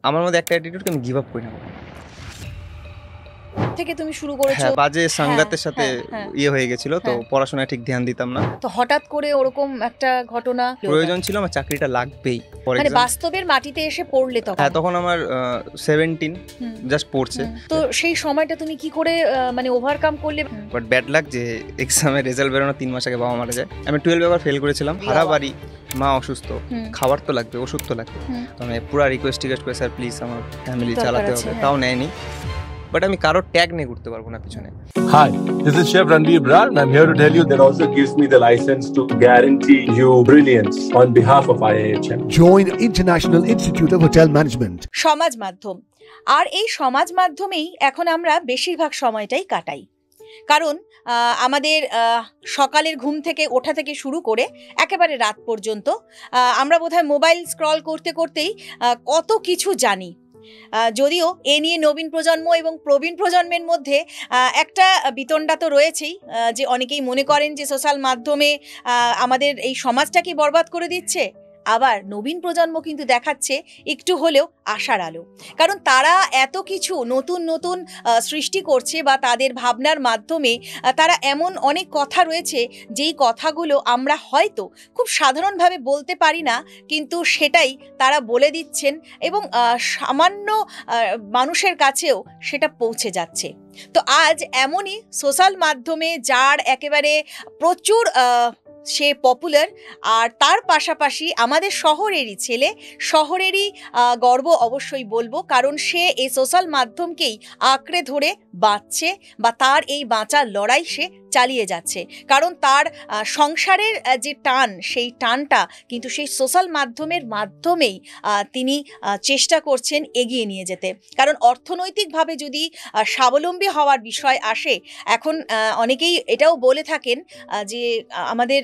আমার মধ্যে একটা অ্যাটিটিউড আমি গিভ আপ করি না থেকে তুমি শুরু করেছো। হ্যাঁ, বাজে সাঙ্গাতের সাথে ইয়ে হয়ে গেছিল, তো পড়াশোনায় ঠিক ধ্যান দিতাম না। তো হঠাৎ করে ওরকম একটা ঘটনা, প্রয়োজন ছিল আমার চাকরিটা লাগবেই, মানে বাস্তবের মাটিতে এসে পড়লে তখন। হ্যাঁ, তখন আমার 17 জাস্ট পড়ছে। তো সেই সময়টা তুমি কি করে মানে ওভারকাম করলে? বাট ব্যাড লাক যে এক্সামের রেজাল্ট বেরোনোর 3 মাস আগে বাবা মারা যায়। আমি 12 এবার ফেল করেছিলাম, সারা বাড়ি, মা অসুস্থ, খাবার তো লাগবে, ওষুধ তো লাগবে। তো আমি পুরো রিকোয়েস্ট করে স্যার প্লিজ আমার ফ্যামিলি চালাতে হবে, তাও নেয়নি। বাট আমি কারো ট্যাগ নিয়ে ঘুরতে পারবো না পিছনে। Hi, this is Chef Ranveer Brar and I'm here to tell you that also gives me the license to guarantee you brilliance on behalf of IIHM. Join International Institute of Hotel Management. সমাজ মাধ্যম, আর এই সমাজ মাধ্যমেই এখন আমরা বেশিরভাগ সময়টাই কাটাই। কারণ আমাদের সকালের ঘুম থেকে ওঠা থেকে শুরু করে একেবারে রাত পর্যন্ত আমরা বোধহয় মোবাইল স্ক্রল করতে করতেই কত কিছু জানি। যদিও এ নিয়ে নবীন প্রজন্ম এবং প্রবীণ প্রজন্মের মধ্যে একটা বিতণ্ডা তো রয়েছেই, যে অনেকেই মনে করেন যে সোশ্যাল মাধ্যমে আমাদের এই সমাজটাকে বরবাদ করে দিচ্ছে। আবার নবীন প্রজন্ম কিন্তু দেখাচ্ছে একটু হলেও আশার আলো, কারণ তারা এত কিছু নতুন নতুন সৃষ্টি করছে বা তাদের ভাবনার মাধ্যমে তারা এমন অনেক কথা রয়েছে যেই কথাগুলো আমরা হয়তো খুব সাধারণভাবে বলতে পারি না, কিন্তু সেটাই তারা বলে দিচ্ছেন এবং সামান্য মানুষের কাছেও সেটা পৌঁছে যাচ্ছে। তো আজ এমনই সোশ্যাল মাধ্যমে যার একেবারে প্রচুর সে পপুলার, আর তার পাশাপাশি আমাদের শহরেরই ছেলে, শহরেরই গর্ব অবশ্যই বলবো, কারণ সে এই সোশ্যাল মাধ্যমকেই আঁকড়ে ধরে বাঁচছে বা তার এই বাঁচার লড়াই সে চালিয়ে যাচ্ছে। কারণ তার সংসারের যে টান, সেই টানটা কিন্তু সেই সোশ্যাল মাধ্যমের মাধ্যমেই তিনি চেষ্টা করছেন এগিয়ে নিয়ে যেতে। কারণ অর্থনৈতিকভাবে যদি স্বাবলম্বী হওয়ার বিষয় আসে, এখন অনেকেই এটাও বলে থাকেন যে আমাদের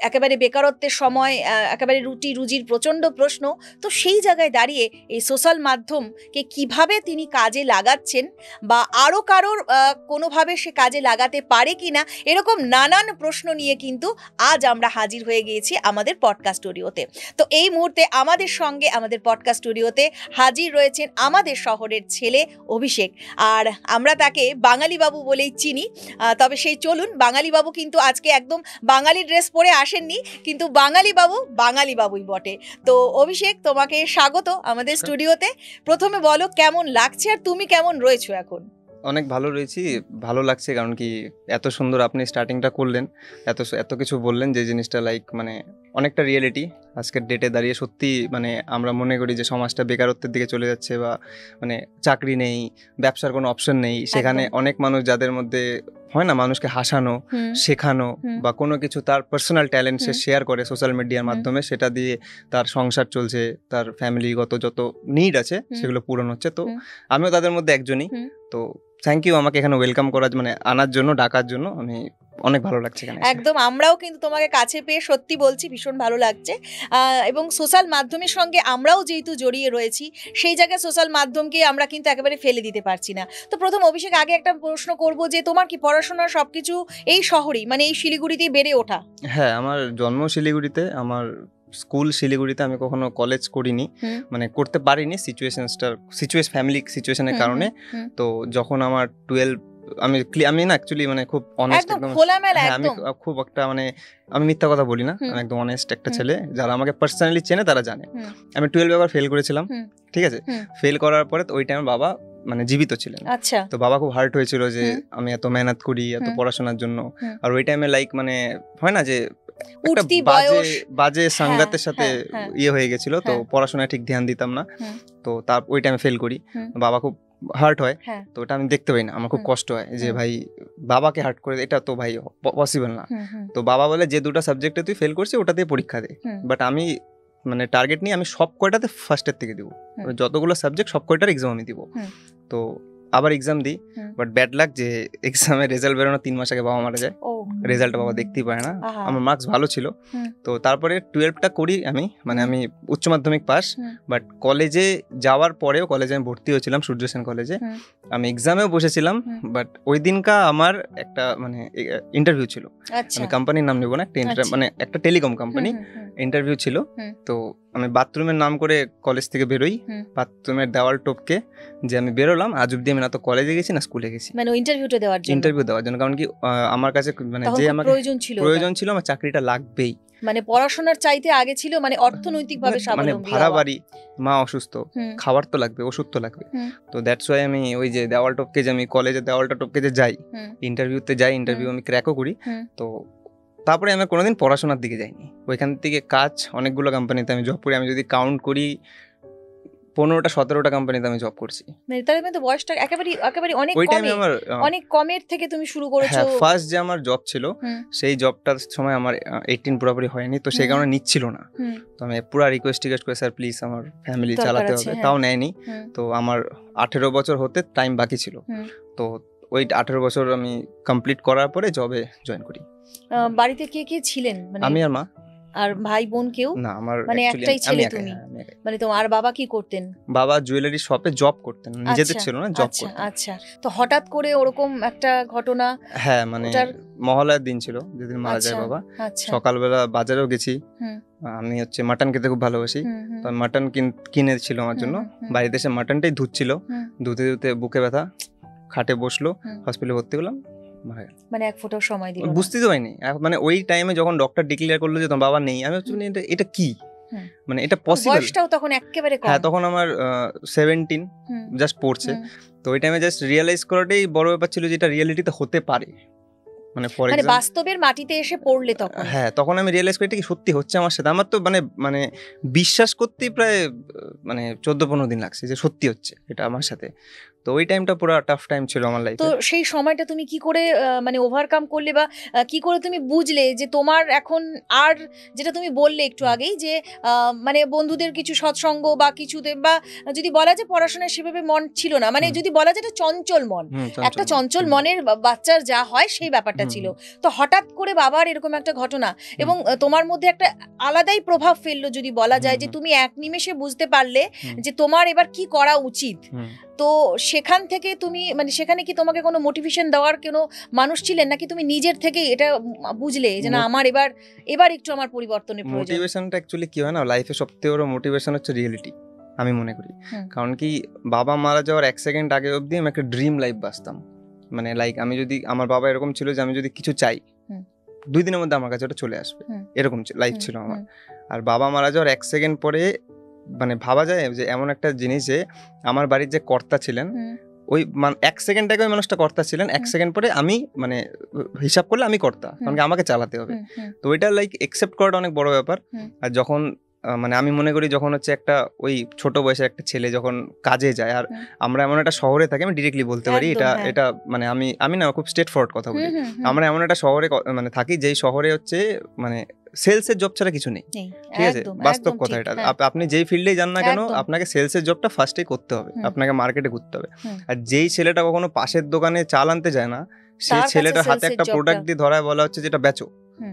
একেবারে বেকারত্বের সময় একেবারে রুটি রুজির প্রচণ্ড প্রশ্ন। তো সেই জায়গায় দাঁড়িয়ে এই সোশ্যাল মাধ্যমকে কিভাবে তিনি কাজে লাগাচ্ছেন বা আরও কারোর কোনোভাবে সে কাজে লাগাতে পারে কি না, এরকম নানান প্রশ্ন নিয়ে কিন্তু আজ আমরা হাজির হয়ে গিয়েছি আমাদের পডকাস্ট স্টুডিওতে। তো এই মুহূর্তে আমাদের সঙ্গে আমাদের পডকাস্ট স্টুডিওতে হাজির রয়েছেন আমাদের শহরের ছেলে অভিষেক, আর আমরা তাকে বাঙালি বাবু বলেই চিনি। তবে সেই চলুন, বাঙালি বাবু কিন্তু আজকে একদম বাঙালি ড্রেস পরে আসেননি, কিন্তু বাঙালি বাবুই বটে। তো অভিষেক, তোমাকে স্বাগত আমাদের স্টুডিওতে। প্রথমে বলো কেমন লাগছে আর তুমি কেমন রয়েছো এখন? অনেক ভালো রয়েছি, ভালো লাগছে, কারণ কি এত সুন্দর আপনি স্টার্টিংটা করলেন, এত কিছু বললেন যে জিনিসটা লাইক মানে অনেকটা রিয়েলিটি আজকের ডেটে দাঁড়িয়ে। সত্যি মানে আমরা মনে করি যে সমাজটা বেকারত্বের দিকে চলে যাচ্ছে, বা মানে চাকরি নেই, ব্যবসার কোনো অপশন নেই। সেখানে অনেক মানুষ যাদের মধ্যে হয় না মানুষকে হাসানো, শেখানো বা কোনো কিছু তার পার্সোনাল ট্যালেন্ট সে শেয়ার করে সোশ্যাল মিডিয়ার মাধ্যমে, সেটা দিয়ে তার সংসার চলছে, তার ফ্যামিলিগত যত নিড আছে সেগুলো পূরণ হচ্ছে। তো আমিও তাদের মধ্যে একজনই। তো থ্যাংক ইউ আমাকে এখানে ওয়েলকাম করার, মানে আনার জন্য, ডাকার জন্য। আমি অনেক ভালো লাগছে এখানে। একদম, আমরাও কিন্তু তোমাকে কাছে পেয়ে সত্যি বলছি ভীষণ ভালো লাগছে। এবং সোশ্যাল মাধ্যমের সঙ্গে আমরাও যেহেতু জড়িয়ে রয়েছি, সেই জায়গায় সোশ্যাল মাধ্যমকে আমরা কিন্তু একেবারে ফেলে দিতে পারছি না। তো প্রথম অভিষেক, আগে একটা প্রশ্ন করব যে তোমার কি পড়াশোনা সবকিছু এই শহরেই, মানে এই শিলিগুড়িতেই বেড়ে ওঠা? হ্যাঁ, আমার জন্ম শিলিগুড়িতে, আমার স্কুল শিলিগুড়িতে, আমি কখনো কলেজ করিনি, মানে করতে পারিনি ফ্যামিলি সিচুয়েশনের কারণে। তো যখন আমার 12 আমি না অ্যাকচুয়ালি মানে খুব অনেস্ট, একদম আমি খুব একটা মানে আমি মিথ্যা কথা বলি না, আমি একদম অনেস্ট একটা ছেলে। যারা আমাকে পার্সোনালি চেনে তারা জানে। আমি 12 এবার ফেল করেছিলাম, ঠিক আছে। ফেল করার পরে ওই টাইমে বাবা মানে জীবিত ছিলেন। তো বাবা খুব হার্ট হয়েছিল যে আমি এত মেহনত করি এত পড়াশোনার জন্য, আর ওই টাইমে লাইক মানে হয় না যে একটা বাজে সাঙ্গাতের সাথে ইয়ে হয়ে গেছিল, তো পড়াশোনায় ঠিক ধ্যান দিতাম না। তো তার ওই টাইমে ফেল করি, বাবা খুব হার্ট হয়। তো ওটা আমি দেখতে পাই না, আমার খুব কষ্ট হয় যে ভাই বাবাকে হার্ট করে, এটা তো ভাই পসিবল না। তো বাবা বলে যে দুটো সাবজেক্টে তুই ফেল করছিস ওটাতে পরীক্ষা দে। বাট আমি মানে টার্গেট নিয়ে আমি সব কয়টাতে ফার্স্টের থেকে দিব, যতগুলো সাবজেক্ট সব কয়টার এক্সাম আমি দিব। তো আবার এক্সাম দিই, বাট ব্যাড লাক যে এক্সামের রেজাল্ট বেরোনোর 3 মাস আগে বাবা মারা যায়। রেজাল্টটা বাবা দেখতেই পায় না। আমার মার্কস ভালো ছিল, তো তারপরে 12টা করি আমি, মানে আমি উচ্চ মাধ্যমিক পাস। বাট কলেজে যাওয়ার পরেও, কলেজে আমি ভর্তি হয়েছিলাম সূর্য সেন কলেজে, আমি এক্সামেও বসেছিলাম। বাট ওই দিনকা আমার একটা মানে ইন্টারভিউ ছিল, আমি কোম্পানির নাম নেবো না, মানে একটা টেলিকম কোম্পানি ইন্টারভিউ ছিল। হুম। তো আমি বাথরুমের নাম করে কলেজ থেকে বেরোই, হুম। বাথরুমের দেওয়াল টপকে যে আমি বেরোলাম, আজ অব্দি আমি না তো কলেজে গেছি না স্কুলে গেছি মানে ইন্টারভিউটা দেওয়ার জন্য, ইন্টারভিউ দেওয়ার জন্য। কারণ কি আমার কাছে মানে তখন যে খুব আমাকে প্রয়োজন ছিল ওটা। প্রয়োজন ছিল, আমার চাকরিটা লাগবেই। মানে পড়াশোনার চাইতে আগে ছিল মানে অর্থনৈতিকভাবে মানে স্বাবলম্বী ভাড়া হওয়া। বাড়ি, মা অসুস্থ, হুম। খাবার তো লাগবে, ওষুধ তো লাগবে। হুম। তো দ্যাটস ওয়াই আমি ওই যে দেওয়াল টপকে যে আমি কলেজে দেওয়ালটা টপকে যে যাই, হুম। ইন্টারভিউতে যাই, ইন্টারভিউ আমি ক্র্যাকও করি। হুম। তো তারপরে আমি কোনোদিন পড়াশোনার দিকে যাইনি। ওইখান থেকে কাজ, অনেকগুলো কোম্পানিতে আমি জব করি। আমি যদি কাউন্ট করি 15টা-17টা কোম্পানিতে আমি জব করছি। মানে তাহলে কিন্তু বয়সটা একেবারে অনেক ওই কমে, টাইমে আমার অনেক কমের থেকে তুমি শুরু করেছো। হ্যাঁ, ফার্স্ট যে আমার জব ছিল হুম। সেই জবটার সময় আমার 18 পুরোপুরি হয়নি, তো সেই হুম। কারণে নিচ্ছিল না। হুম। তো আমি পুরো রিকোয়েস্ট করে স্যার প্লিজ আমার ফ্যামিলি দরকার চালাতে আছে, হবে, হ্যাঁ। তাও নেয়নি। হুম। তো আমার 18 বছর হতে টাইম বাকি ছিল। হুম। তো ওই 18 বছর আমি কমপ্লিট করার পরে জবে জয়েন করি। বাড়িতে কে কে ছিলেন? মানে আমি আর মা। আর ভাই বোন কেউ? না, আমার মানে actually একটাই ছেলে আমি একাই, তুমি? হ্যাঁ, আমি একাই। মানে তোমার বাবা কি করতেন? বাবা জুয়েলারি শপে জব করতেন, নিজেদের আচ্ছা, ছিল না, জব আচ্ছা, করতেন। আচ্ছা। তো হঠাৎ করে ওরকম একটা ঘটনা। হ্যাঁ, মানে ওটার- মহালয়ার দিন ছিল যেদিন মারা যায় আচ্ছা, বাবা। আচ্ছা। সকালবেলা বাজারেও গেছি। হুম। আমি মাটন খেতে খুব ভালোবাসি। হুম, হুম, তো মাটন কিনেছিল আমার জন্য। হুম, হুম, বাড়িতে এসে মাটনটাই ধুচ্ছিল, হুম। ধুতে ধুতে বুকে ব্যথা, খাটে বসলো, হুম। হসপিটালে ভর্তি হলাম, মারা গেল। মানে এক ফোঁটাও সময় দিল না। বুঝতেই তো পারিনি। মানে ওই টাইমে যখন ডক্টর ডিক্লেয়ার করলো যে তোমার বাবা নেই, আমি ভাবছি এটা কি, হুম। মানে এটা পসিবল? বয়সটাও তখন একেবারে কম। হ্যাঁ, তখন আমার 17 হুম, জাস্ট পড়ছে। হুম। তো ওই টাইমে জাস্ট রিয়েলাইজ করাটাই বড় ব্যাপার ছিল যে এটা রিয়েলিটিতে হতে পারে। মানে ফর মানে এক্সাম্পল, বাস্তবের মাটিতে এসে পড়লে তখন। হ্যাঁ, তখন আমি রিয়েলাইজ করি এটা কি সত্যি হচ্ছে আমার সাথে। আমার তো মানে বিশ্বাস করতেই প্রায় মানে 14-15 দিন লাগছে যে সত্যি হচ্ছে এটা আমার সাথে। তো ওই টাইমটা পুরো টাফ টাইম ছিল আমার তো লাইফে। সেই সময়টা তুমি কি করে মানে ওভারকাম করলে বা কি করে তুমি বুঝলে যে তোমার এখন আর, যেটা তুমি বললে একটু আগেই যে মানে বন্ধুদের কিছু সৎসঙ্গ বা কিছুতে, বা যদি বলা যায় পড়াশোনায় সেভাবে মন ছিল না, মানে হুম। যদি বলা যায় এটা চঞ্চল মন, একটা চঞ্চল মনের বাচ্চার যা হয় সেই ব্যাপারটা হুম। ছিল। তো হঠাৎ করে বাবার এরকম একটা ঘটনা এবং তোমার মধ্যে একটা আলাদাই প্রভাব ফেললো যদি বলা যায়, যে তুমি এক নিমেষে বুঝতে পারলে যে তোমার এবার কি করা উচিত। তো সেখান থেকে তুমি মানে সেখানে কি তোমাকে কোনো মোটিভেশন দেওয়ার কোনো মানুষ ছিলেন, নাকি তুমি নিজের থেকেই এটা বুঝলে যে না আমার এবার একটু আমার পরিবর্তনের প্রয়োজন? মোটিভেশনটা অ্যাকচুয়ালি কি হয় না, লাইফে সবথেকে বড় মোটিভেশন হচ্ছে রিয়েলিটি, আমি মনে করি। কারণ কি, বাবা মারা যাওয়ার 1 সেকেন্ড আগে অবধি আমি একটা ড্রিম লাইফ বাঁচতাম। মানে লাইক আমি যদি, আমার বাবা এরকম ছিল যে আমি যদি কিছু চাই 2 দিনের মধ্যে আমার কাছে ওটা চলে আসবে, এরকম লাইফ ছিল আমার। আর বাবা মারা যাওয়ার 1 সেকেন্ড পরে মানে ভাবা যায় যে এমন একটা জিনিস যে আমার বাড়ির যে কর্তা ছিলেন, ওই 1 সেকেন্ড আগে ওই মানুষটা কর্তা ছিলেন, 1 সেকেন্ড পরে আমি মানে হিসাব করলে আমি কর্তা, কারণ কি আমাকে চালাতে হবে। তো ওইটা লাইক একসেপ্ট করাটা অনেক বড় ব্যাপার। আর যখন মানে আমি মনে করি যখন হচ্ছে একটা ওই ছোট বয়সের একটা ছেলে যখন কাজে যায়, আর আমরা এমন একটা শহরে থাকি, আমি ডিরেক্টলি বলতে পারি এটা মানে আমি না খুব স্ট্রেট ফরওয়ার্ড কথা বলি, আমরা এমন একটা শহরে মানে থাকি যেই শহরে হচ্ছে মানে সেলসের জব ছাড়া কিছু নেই, ঠিক আছে, বাস্তব কথা এটা। আপনি যেই ফিল্ডে যান না কেন, আপনাকে সেলসের জবটা ফার্স্টেই করতে হবে, আপনাকে মার্কেটে ঘুরতে হবে। আর যেই ছেলেটা কখনো পাশের দোকানে চাল আনতে যায় না, সেই ছেলেটার হাতে একটা প্রোডাক্ট দিয়ে ধরায় বলা হচ্ছে যেটা বেচো,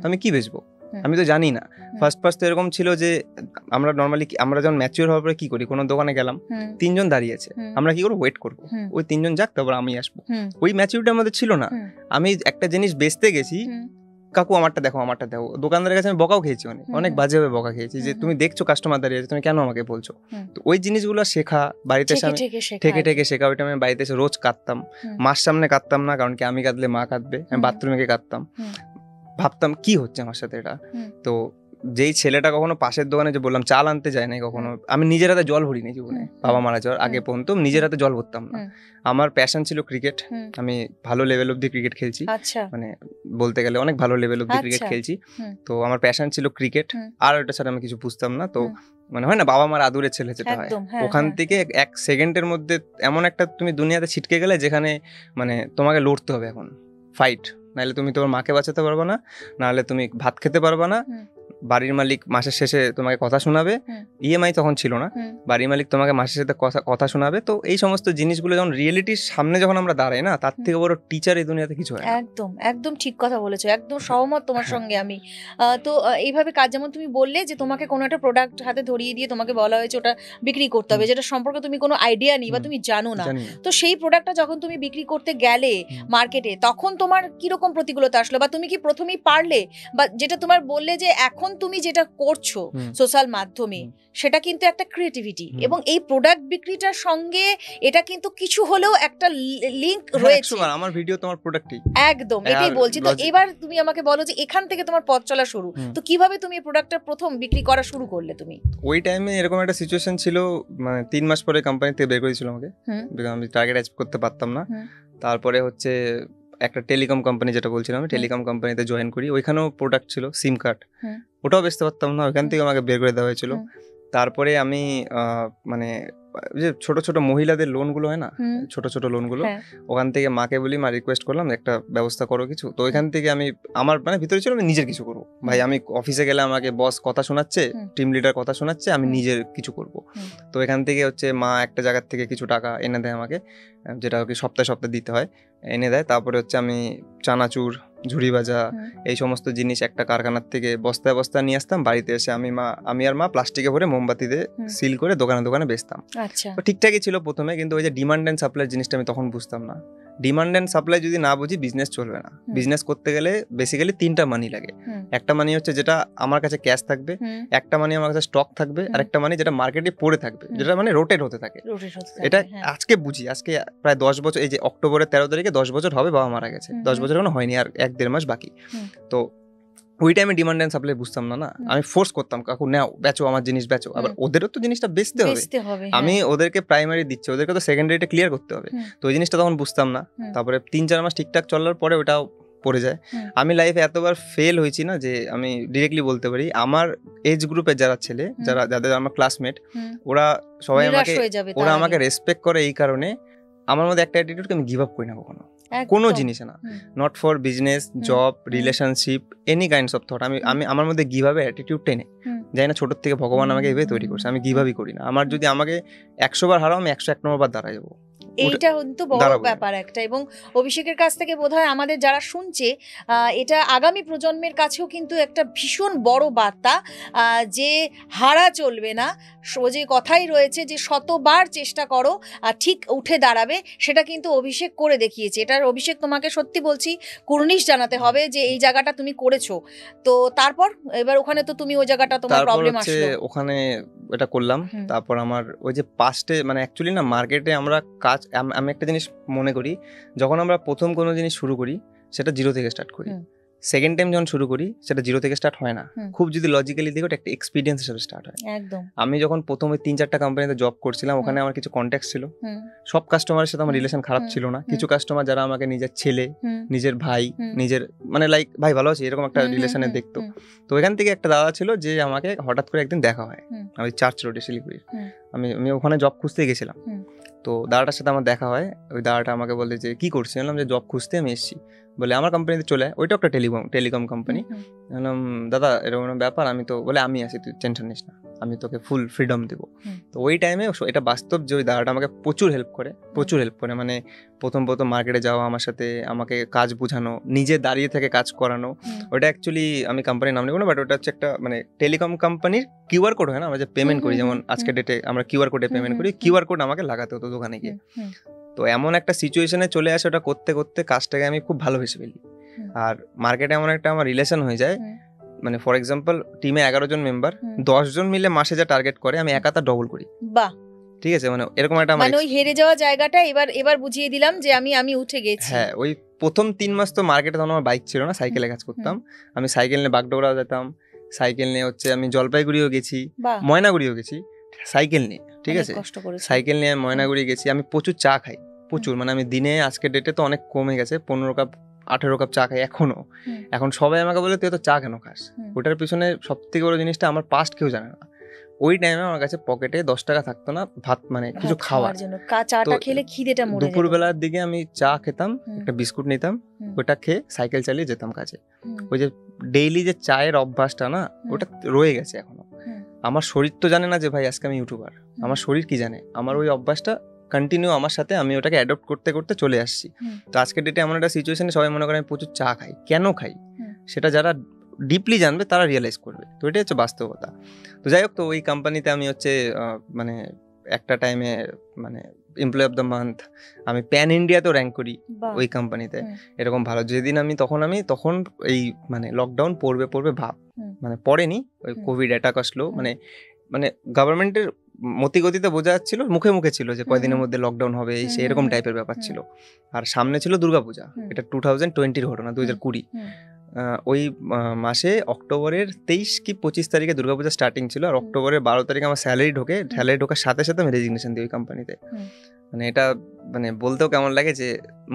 আমি কি বেচবো, আমি তো জানি না। ফার্স্ট তো এরকম ছিল যে আমরা নর্মালি আমরা যখন ম্যাচিওর হওয়ার পরে কি করি, কোনো দোকানে গেলাম, 3 জন দাঁড়িয়েছে, আমরা কি করবো, ওয়েট করবো ওই 3 জন যাক, তারপর আমি আসবো। ওই ম্যাচিউরিটি আমাদের ছিল না। আমি একটা জিনিস বেচতে গেছি, কাকু আমারটা দেখো, আমারটা দেখো, দোকানদারের কাছে আমি বকাও খেয়েছি, অনেক বাজেভাবে বকা খেয়েছি যে তুমি দেখছো কাস্টমার দাঁড়িয়ে আছে, তুমি কেন আমাকে বলছো। তো ওই জিনিসগুলো শেখা, বাড়িতে এসে আমি থেকে শেখা, ওইটা আমি বাড়িতে এসে রোজ কাঁদতাম, মার সামনে কাঁদতাম না, কারণ কি আমি কাঁদলে মা কাঁদবে, আমি বাথরুমে গিয়ে কাঁদতাম, ভাবতাম কি হচ্ছে আমার সাথে এটা। তো যেই ছেলেটা কখনো পাশের দোকানে যে বললাম চাল আনতে যায় নাই কখনো, আমি নিজের হাতে জল ভরিনি জীবনে, বাবা মারা যাওয়ার আগে পর্যন্ত নিজের হাতে জল ভরতাম না। আমার প্যাশন ছিল ক্রিকেট, আমি ভালো লেভেল অব্দি ক্রিকেট খেলছি, মানে বলতে গেলে অনেক ভালো লেভেল অব্দি ক্রিকেট খেলছি। তো আমার প্যাশন ছিল ক্রিকেট, আর ওটা ছাড়া আমি কিছু বুঝতাম না। তো মানে হয় না বাবা মার আদুরের ছেলে যেটা হয়, ওখান থেকে 1 সেকেন্ডের মধ্যে এমন একটা তুমি দুনিয়াতে ছিটকে গেলে যেখানে মানে তোমাকে লড়তে হবে এখন, ফাইট, নাহলে তুমি তোমার মাকে বাঁচাতে পারবে না, নাহলে তুমি ভাত খেতে পারবে না, বাড়ির মালিক মাসের শেষে তোমাকে কথা শোনাবে, ইএমআই তখন ছিল না, বাড়ির মালিক তোমাকে মাসের সাথে কথা শোনাবে। তো এই সমস্ত জিনিসগুলো যখন রিয়েলিটির সামনে যখন আমরা দাঁড়াই না, তার থেকে বড় টিচার এই দুনিয়াতে কিছু হয় না। একদম ঠিক কথা বলেছো, একদম সহমত তোমার সঙ্গে আমি। তো এইভাবে কাজ, যেমন তুমি বললে যে তোমাকে কোনো একটা প্রোডাক্ট হাতে ধরিয়ে দিয়ে তোমাকে বলা হয়েছে ওটা বিক্রি করতে হবে, যেটা সম্পর্কে তুমি কোনো আইডিয়া নেই বা তুমি জানো না। তো সেই প্রোডাক্টটা যখন তুমি বিক্রি করতে গেলে মার্কেটে, তখন তোমার কিরকম প্রতিকূলতা আসলো, বা তুমি কি প্রথমেই পারলে, বা যেটা তোমার বললে যে 1 এখন তুমি যেটা করছো হুম। সোশ্যাল মাধ্যমে, হুম। সেটা কিন্তু একটা ক্রিয়েটিভিটি, হুম। এবং এই প্রোডাক্ট বিক্রিটার সঙ্গে এটা কিন্তু কিছু হলেও একটা লিংক হ্যাঁ, রয়েছে। 100 বার আমার ভিডিও তোমার প্রোডাক্টই। একদম, এটাই আর বলছি। তো logic- এবার তুমি আমাকে বলো যে এখান থেকে তোমার পথ চলা শুরু, হুম। তো কিভাবে তুমি এই প্রোডাক্টটা প্রথম বিক্রি করা শুরু করলে তুমি? ওই টাইমে এরকম একটা সিচুয়েশন ছিল, মানে 3 মাস পরে কোম্পানি থেকে বের করে দিয়েছিল আমাকে, হুম। because আমি টার্গেট অ্যাচিভ করতে পারতাম না। হুম। তারপরে হচ্ছে একটা টেলিকম কোম্পানি, যেটা বলছিলাম আমি, টেলিকম কোম্পানিতে জয়েন করি। ওইখানেও প্রোডাক্ট ছিল সিম কার্ড, হুম। ওটাও বেচতে পারতাম না, ওইখান হুম। থেকে আমাকে বের করে দেওয়া হয়েছিল। হুম। তারপরে আমি মানে যে ছোট ছোট মহিলাদের লোনগুলো হয় না, হুম। ছোট ছোট লোনগুলো, হ্যাঁ। ওখান থেকে মাকে বলি, মা রিকোয়েস্ট করলাম একটা ব্যবস্থা করো কিছু। তো ওইখান থেকে আমি, আমার মানে ভিতরে ছিল আমি নিজের কিছু করবো। ভাই আমি অফিসে গেলে আমাকে বস কথা শোনাচ্ছে, হুম। টিম লিডার কথা শোনাচ্ছে, আমি হুম। নিজের কিছু করব। হুম। তো এখান থেকে হচ্ছে মা একটা জায়গার থেকে কিছু টাকা এনে দেয় আমাকে, যেটা ওকে সপ্তাহে সপ্তাহে দিতে হয়, এনে দেয়। তারপরে হচ্ছে আমি চানাচুর, ঝুড়ি ভাজা, হুম। এই সমস্ত জিনিস একটা কারখানার থেকে বস্তায় বস্তায় নিয়ে আসতাম। বাড়িতে এসে আমি আর মা প্লাস্টিকে ভরে মোমবাতিতে হুম। সিল করে দোকানে দোকানে বেচতাম। আচ্ছা। তো ঠিকঠাকই ছিল প্রথমে, কিন্তু ওই যে ডিমান্ড অ্যান্ড সাপ্লাই জিনিসটা আমি তখন বুঝতাম না। ডিমান্ড অ্যান্ড সাপ্লাই যদি না বুঝি, বিজনেস চলবে না। হুম। বিজনেস করতে গেলে বেসিক্যালি 3টা মানি লাগে। হুম। একটা মানি হচ্ছে যেটা আমার কাছে ক্যাশ থাকবে, হুম। একটা মানি আমার কাছে স্টক থাকবে, হুম। আর একটা মানি যেটা মার্কেটে পড়ে থাকবে, হুম। যেটা মানে রোটেট হতে থাকে। রোটেট হতে থাকে, এটা হ্যাঁ। আজকে বুঝি, আজকে প্রায় 10 বছর, এই যে অক্টোবরের 13 তারিখে 10 বছর হবে বাবা মারা গেছে। হুম। 10 বছর এখনো হয়নি, আর 1-1.5 মাস বাকি। হুম। তো ওই টাইমে ডিমান্ড অ্যান্ড সাপ্লাই বুঝতাম না, না হুম। আমি ফোর্স করতাম, কাকু নাও বেচো, আমার জিনিস বেচো। আবার ওদেরও তো জিনিসটা বেচতে হবে, বেচতে হবে, আমি হ্যাঁ। ওদেরকে প্রাইমারি দিচ্ছি, ওদেরকে তো সেকেন্ডারিটা ক্লিয়ার করতে হবে। হুম। তো ওই জিনিসটা তখন বুঝতাম না। হুম। তারপরে 3-4 মাস ঠিকঠাক চলার পরে ওটাও পড়ে যায়। হুম। আমি লাইফে এতবার ফেল হয়েছি না, যে আমি ডিরেক্টলি বলতে পারি আমার এজ গ্রুপের যারা ছেলে, যাদের আমার ক্লাসমেট, হুম। ওরা সবাই নিরাশ আমাকে হয়ে যাবে ওরা তার আমাকে আগে। রেসপেক্ট করে এই কারণে, আমার মধ্যে একটা অ্যাটিটিউড, আমি গিভ আপ করি না কখনো, একদম। কোনো জিনিসে না। হুম। Not for business, job, hmm. Relationship, any kinds of thought. আমি আমার মধ্যে গিভ আপের অ্যাটিটিউডটাই নেই। হুম। জানি না ছোটোর থেকে ভগবান আমাকে এভাবে তৈরি করছে, আমি গিভ আপই করি না। আমার যদি আমাকে 100 বার হারাও, আমি 101 নম্বর বার দাঁড়ায় যাবো। এইটা কিন্তু বড় দাঁড়াবো। ব্যাপার একটা, এবং অভিষেকের কাছ থেকে বোধহয় আমাদের যারা শুনছে, এটা আগামী প্রজন্মের কাছেও কিন্তু একটা ভীষণ বড় বার্তা, যে হারা চলবে না। যে কথাই রয়েছে যে শতবার চেষ্টা করো আর ঠিক উঠে দাঁড়াবে, সেটা কিন্তু অভিষেক করে দেখিয়েছে। এটার অভিষেক তোমাকে সত্যি বলছি কুর্নিশ জানাতে হবে যে এই জায়গাটা তুমি করেছো। তো তারপর এবার ওখানে তো তুমি ওই জায়গাটা তোমার তারপর প্রবলেম হচ্ছে আসলো। ওখানে এটা করলাম। হুম। তারপর আমার ওই যে পাস্টে, মানে অ্যাকচুয়ালি না, মার্কেটে আমরা কাজ, আমি একটা জিনিস মনে করি, যখন আমরা প্রথম কোনো জিনিস শুরু করি সেটা জিরো থেকে স্টার্ট করি। হুম। সেকেন্ড টাইম যখন শুরু করি সেটা জিরো থেকে স্টার্ট হয় না। হুম। খুব যদি লজিক্যালি দেখো, একটা এক্সপিরিয়েন্স হিসেবে স্টার্ট হয়। একদম। আমি যখন প্রথমে 3-4টা কোম্পানিতে জব করছিলাম, ওখানে আমার কিছু কন্ট্যাক্ট ছিল। হুম। সব কাস্টমারের সাথে আমার হুম। রিলেশন খারাপ হুম। ছিল না। হুম। কিছু কাস্টমার যারা আমাকে নিজের ছেলে, হুম। নিজের ভাই, হুম। নিজের মানে লাইক ভাই ভালো আছে এরকম একটা হুম, হুম, রিলেশনে হুম, দেখতো। হুম। তো এখান থেকে একটা দাদা ছিল, যে আমাকে হঠাৎ করে একদিন দেখা হয়, হুম। আমি চার্চ রোডে শিলিগুড়ি, হুম। আমি ওখানে জব খুঁজতে গেছিলাম। হুম। তো দাদাটার সাথে আমার দেখা হয়। ওই দাদাটা আমাকে বলে যে কি করছি, বললাম যে জব খুঁজতে আমি এসেছি। বলে আমার কোম্পানিতে চলে আয়, ওইটা একটা টেলিকম কোম্পানি। হুম। বললাম দাদা এরকম ব্যাপার, আমি তো, বলে আমি আছি, তুই টেনশন নিস না, আমি তোকে ফুল ফ্রিডম দেবো। হুম। তো ওই টাইমে এটা বাস্তব যে ওই দাদাটা আমাকে প্রচুর হেল্প করে, মানে প্রথম মার্কেটে যাওয়া আমার সাথে, আমাকে কাজ বোঝানো, নিজে দাঁড়িয়ে থেকে কাজ করানো। হুম। ওটা অ্যাকচুয়ালি আমি কোম্পানির নাম নেবো না, বাট ওটা হচ্ছে একটা মানে টেলিকম কোম্পানির কিউআর কোড হয় না, আমরা যে পেমেন্ট করি, যেমন আজকে ডেটে আমরা কিউআর কোডে পেমেন্ট করি, কিউআর কোড আমাকে লাগাতে হতো দোকানে গিয়ে। হুম। তো এমন একটা সিচুয়েশনে চলে আসে, ওটা করতে করতে কাজটাকে আমি খুব ভালোবেসে ফেলি। হুম। আর মার্কেটে এমন একটা আমার রিলেশন হয়ে যায়, হুম। মানে ফর এক্সাম্পল টিমে 11 জন মেম্বার, হুম। 10 জন মিলে মাসে যা টার্গেট করে, আমি একা তা ডবল করি। বাহ। ঠিক আছে, মানে এরকম একটা আমার মানে ওই হেরে যাওয়া জায়গাটা এবার বুঝিয়ে দিলাম যে আমি উঠে গেছি। হ্যাঁ, ওই প্রথম 3 মাস তো মার্কেটে তখন আমার বাইক ছিল না, সাইকেলে কাজ করতাম। আমি সাইকেল নিয়ে বাগডোগরা যেতাম, সাইকেল নিয়ে হচ্ছে আমি জলপাইগুড়িও গেছি, বাহ। ময়নাগুড়িও গেছি সাইকেল নিয়ে। ঠিক অনেক আছে, কষ্ট করেছো। সাইকেল নিয়ে ময়নাগুড়ি গেছি। আমি প্রচুর চা খাই, প্রচুর, মানে আমি দিনে আজকের ডেটে তো অনেক কমে গেছে, 15 কাপ 18 কাপ চা খাই এখনো। হুম। এখন সবাই আমাকে বলে তুই তো চা কেন খাস? হুম। ওটার পিছনে সব থেকে বড় জিনিসটা, আমার পাস্ট কেউ জানে না। ওই টাইমে আমার কাছে পকেটে 10 টাকা থাকতো না ভাত, মানে কিছু ভাত খাওয়ার জন্য চাটা তো খেলে খিদেটা মরে যেত। দুপুরবেলার দিকে আমি চা খেতাম, হুম। একটা বিস্কুট নিতাম, হুম। ওটা খেয়ে সাইকেল চালিয়ে যেতাম কাজে। হুম। ওই যে ডেইলি যে চায়ের অভ্যাসটা না, ওটা রয়ে গেছে এখনো। হুম। আমার শরীর তো জানে না যে ভাই আজকে আমি ইউটিউবার, আমার শরীর কি জানে? আমার ওই অভ্যাসটা কন্টিনিউ আমার সাথে, আমি ওটাকে অ্যাডপ্ট করতে করতে চলে আসছি। হুম। তো আজকের ডেটে এমন একটা সিচুয়েশনে সবাই মনে করে আমি প্রচুর চা খাই, কেন খাই হুম। সেটা যারা ডিপলি জানবে তারা রিয়েলাইজ করবে। তো এটাই হচ্ছে বাস্তবতা। তো যাই হোক, তো ওই কোম্পানিতে আমি হচ্ছে মানে একটা টাইমে মানে এমপ্লয় অফ দ্য মান্থ, আমি প্যান ইন্ডিয়াতেও র্যাঙ্ক করি বাহ। ওই কোম্পানিতে। হুম। এরকম ভালো যেদিন আমি তখন এই মানে লকডাউন পড়বে ভাব, হুম। মানে পড়েনি, ওই হুম। কোভিড অ্যাটাক আসলো, হুম। মানে গভর্নমেন্টের মতিগতিতে বোঝা যাচ্ছিল, মুখে ছিল যে হুম, কয়দিনের হুম। মধ্যে লকডাউন হবে, এই সেই হুম, এরকম হুম, টাইপের ব্যাপার হুম। ছিল। আর সামনে ছিল দুর্গাপূজা, হুম। এটা 2020 ঘটনা, 2020। হুম। ওই মাসে অক্টোবরের 23 কি 25 তারিখে দুর্গাপূজা স্টার্টিং ছিল, আর অক্টোবরের 12 তারিখে আমার স্যালারি ঢোকার সাথে সাথে আমি রেজিগনেশন দিই ওই কোম্পানিতে। হুম। মানে এটা মানে বলতেও কেমন লাগে যে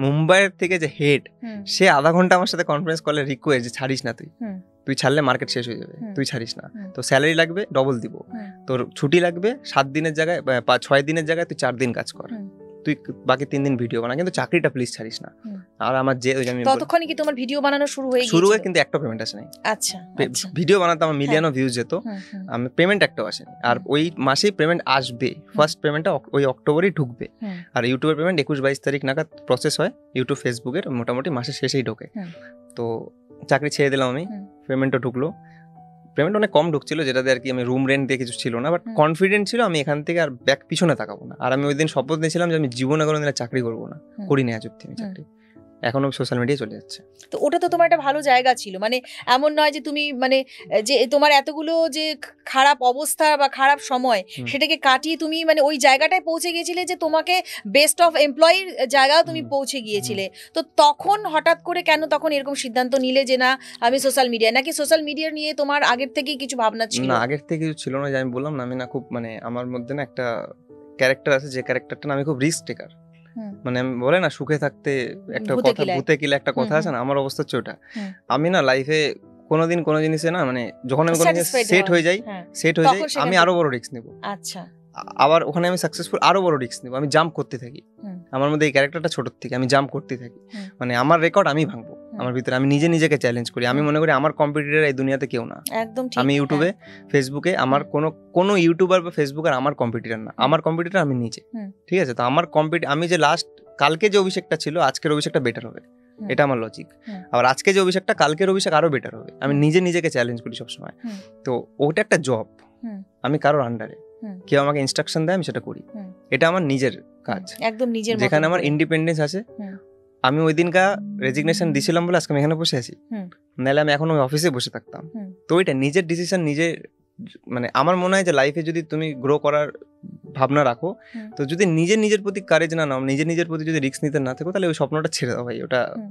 মুম্বাইয়ের থেকে যে হেড, হুম। সে আধা ঘন্টা আমার সাথে কনফারেন্স কলে রিকোয়েস্ট যে ছাড়িস না, হুম। তুই ছাড়লে মার্কেট শেষ হয়ে যাবে, হুম। তুই ছাড়িস না, হুম। তো স্যালারি লাগবে ডবল দিব, হুম। তোর ছুটি লাগবে 7 দিনের জায়গায় 6 দিনের জায়গায় তুই 4 দিন কাজ কর, হুম। তুই বাকি 3 দিন ভিডিও বানা, কিন্তু চাকরিটা প্লিজ ছাড়িস না। হুম। আর আমার যে ওই যে আমি ততক্ষণে কি তোমার ভিডিও বানানো শুরু হয়ে শুরু হয়ে গিয়েছিল? কিন্তু একটা পেমেন্ট আসে নাই, আচ্ছা, আচ্ছা। ভিডিও বানাতে আমার মিলিয়নও ভিউজ যেত, হুম, হুম, আমি পেমেন্ট একটাও আসেনি। আর হুম। ওই মাসেই পেমেন্ট আসবে, ফার্স্ট পেমেন্টটা ওই অক্টোবরেই ঢুকবে। হুম। আর ইউটিউবের পেমেন্ট 21-22 তারিখ নাগাদ প্রসেস হয়, ইউটিউব ফেসবুকের মোটামুটি মাসের শেষেই ঢোকে। হুম। তো চাকরি ছেড়ে দিলাম আমি, হুম। পেমেন্টও ঢুকলো, পেমেন্ট অনেক কম ঢুকছিল, যেটাতে আর কি আমি রুম রেন্ট দিয়ে কিছু ছিল না, বাট হুম। কনফিডেন্ট ছিল আমি এখান থেকে আর ব্যাক পিছনে তাকাবো না। আর আমি ওই দিন শপথ নিয়েছিলাম যে আমি জীবনে কোনোদিন আর চাকরি করবো না, হুম। করি না আজ অব্দি আমি চাকরি, এখনো সোশ্যাল মিডিয়ায় চলে যাচ্ছে। তো ওটা তো তোমার একটা ভালো জায়গা ছিল, মানে এমন নয় যে তুমি মানে যে তোমার এতগুলো যে খারাপ অবস্থা বা খারাপ সময় হুম। সেটাকে কাটিয়ে তুমি মানে ওই জায়গাটায় পৌঁছে গিয়েছিলে যে তোমাকে বেস্ট অফ এমপ্লয়ির জায়গাও তুমি হুম। পৌঁছে গিয়েছিলে। তো তখন হঠাৎ করে কেন তখন এরকম সিদ্ধান্ত নিলে যে না আমি সোশ্যাল মিডিয়া, নাকি সোশ্যাল মিডিয়া নিয়ে তোমার আগের থেকেই কিছু ভাবনা ছিল? না, আগের থেকে কিছু ছিল না, যে আমি বললাম না, আমি না খুব মানে আমার মধ্যে না একটা ক্যারেক্টার আছে, যে ক্যারেক্টারটা না আমি খুব রিস্ক টেকার। হুম। মানে আমি বলে না সুখে থাকতে একটা ভূতে কথা, কিলায়। ভূতে কিলে একটা কথা হুম, আছে না, আমার অবস্থা হচ্ছে ওটা। হুম। আমি না লাইফে কোনোদিন কোনো জিনিসে না মানে যখন আমি কোনো জিনিস Satisfied সেট হওয়া। হয়ে যাই, হ্যাঁ। সেট হয়ে যাই, তখন সেখান আমি থেকে- আরো বড় রিস্ক নেব। আচ্ছা। আবার ওখানে আমি সাকসেসফুল, আরো বড় রিস্ক নেব, আমি জাম্প করতে থাকি। হুম। আমার মধ্যে এই ক্যারেক্টারটা ছোট থেকে, আমি জাম্প করতে থাকি। হুম। মানে আমার রেকর্ড আমি ভাঙবো, আমার ভিতরে আমি নিজেকে চ্যালেঞ্জ করি। আমি হুম। মনে করি আমার কম্পিটিটর এই দুনিয়াতে কেউ না। একদম ঠিক। আমি ইউটিউবে, ফেসবুকে আমার কোনো ইউটিউবার বা ফেসবুকার আমার কম্পিটিটর না, আমার কম্পিটিটর আমি নিজে। হুম। ঠিক আছে, তো আমার আমি যে লাস্ট কালকে যে অভিষেকটা ছিল, আজকের অভিষেকটা বেটার হবে, হুম। এটা আমার লজিক। হুম। আবার আজকে যে অভিষেকটা, কালকের অভিষেক আরো বেটার হবে, আমি নিজেকে চ্যালেঞ্জ করি সবসময়। হুম। তো ওটা একটা জব, হুম। আমি কারোর আন্ডারে, হুম। কেউ আমাকে ইনস্ট্রাকশন দেয় আমি সেটা করি, হুম। এটা আমার নিজের কাজ, একদম নিজের মতন যেখানে আমার করে। ইন্ডিপেন্ডেন্স আছে। হুম। আমি ওই দিনকা রেজিগনেশন দিছিলাম বলে আজকে আমি এখানে বসে আছি, হুম। নাহলে আমি এখন ওই অফিসে বসে থাকতাম। হুম। তো ওইটা নিজের ডিসিশন নিজের, মানে আমার মনে হয় যে লাইফে যদি তুমি গ্রো করার ভাবনা রাখো, হুম। তো যদি নিজের প্রতি কারেজ না নাও, নিজের প্রতি যদি রিস্ক নিতে না থাকো, তাহলে ওই স্বপ্নটা ছেড়ে দাও ভাই, ওটা হুম।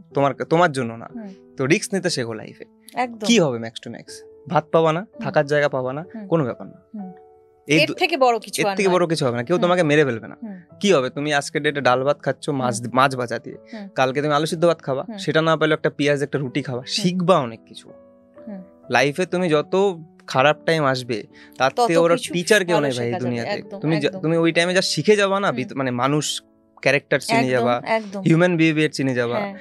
তোমার জন্য না। হুম। তো রিস্ক নিতে শেখো লাইফে। একদম। কি হবে ম্যাক্স টু ম্যাক্স, ভাত পাবা না, থাকার জায়গা পাবা না, হুম। কোনো ব্যাপার না। হুম। এই এর থেকে বড় কিছু এর আর থেকে নয়। বড় কিছু হবে না, কেউ হুম। তোমাকে মেরে ফেলবে না। হুম। কি হবে, তুমি আজকে ডেটে ডাল ভাত খাচ্ছ মাছ ভাজা দিয়ে, হুম। কালকে তুমি আলু সিদ্ধ ভাত খাবা, হুম। সেটা না পেলে একটা পেঁয়াজ একটা রুটি খাবা, শিখবা অনেক কিছু। হুম। লাইফে তুমি যত খারাপ টাইম আসবে, তার তত থেকে ওরা কিছু টিচার কেউ ভালো নেই ভাই এই শেখা যাবে। দুনিয়াতে। একদম, তুমি একদম। তুমি ওই টাইমে যা শিখে যাবা না, হুম। মানে মানুষ ক্যারেক্টার চিনে একদম, যাবা, একদম। হিউম্যান বিহেভিয়ার চিনে যাবা, হ্যাঁ।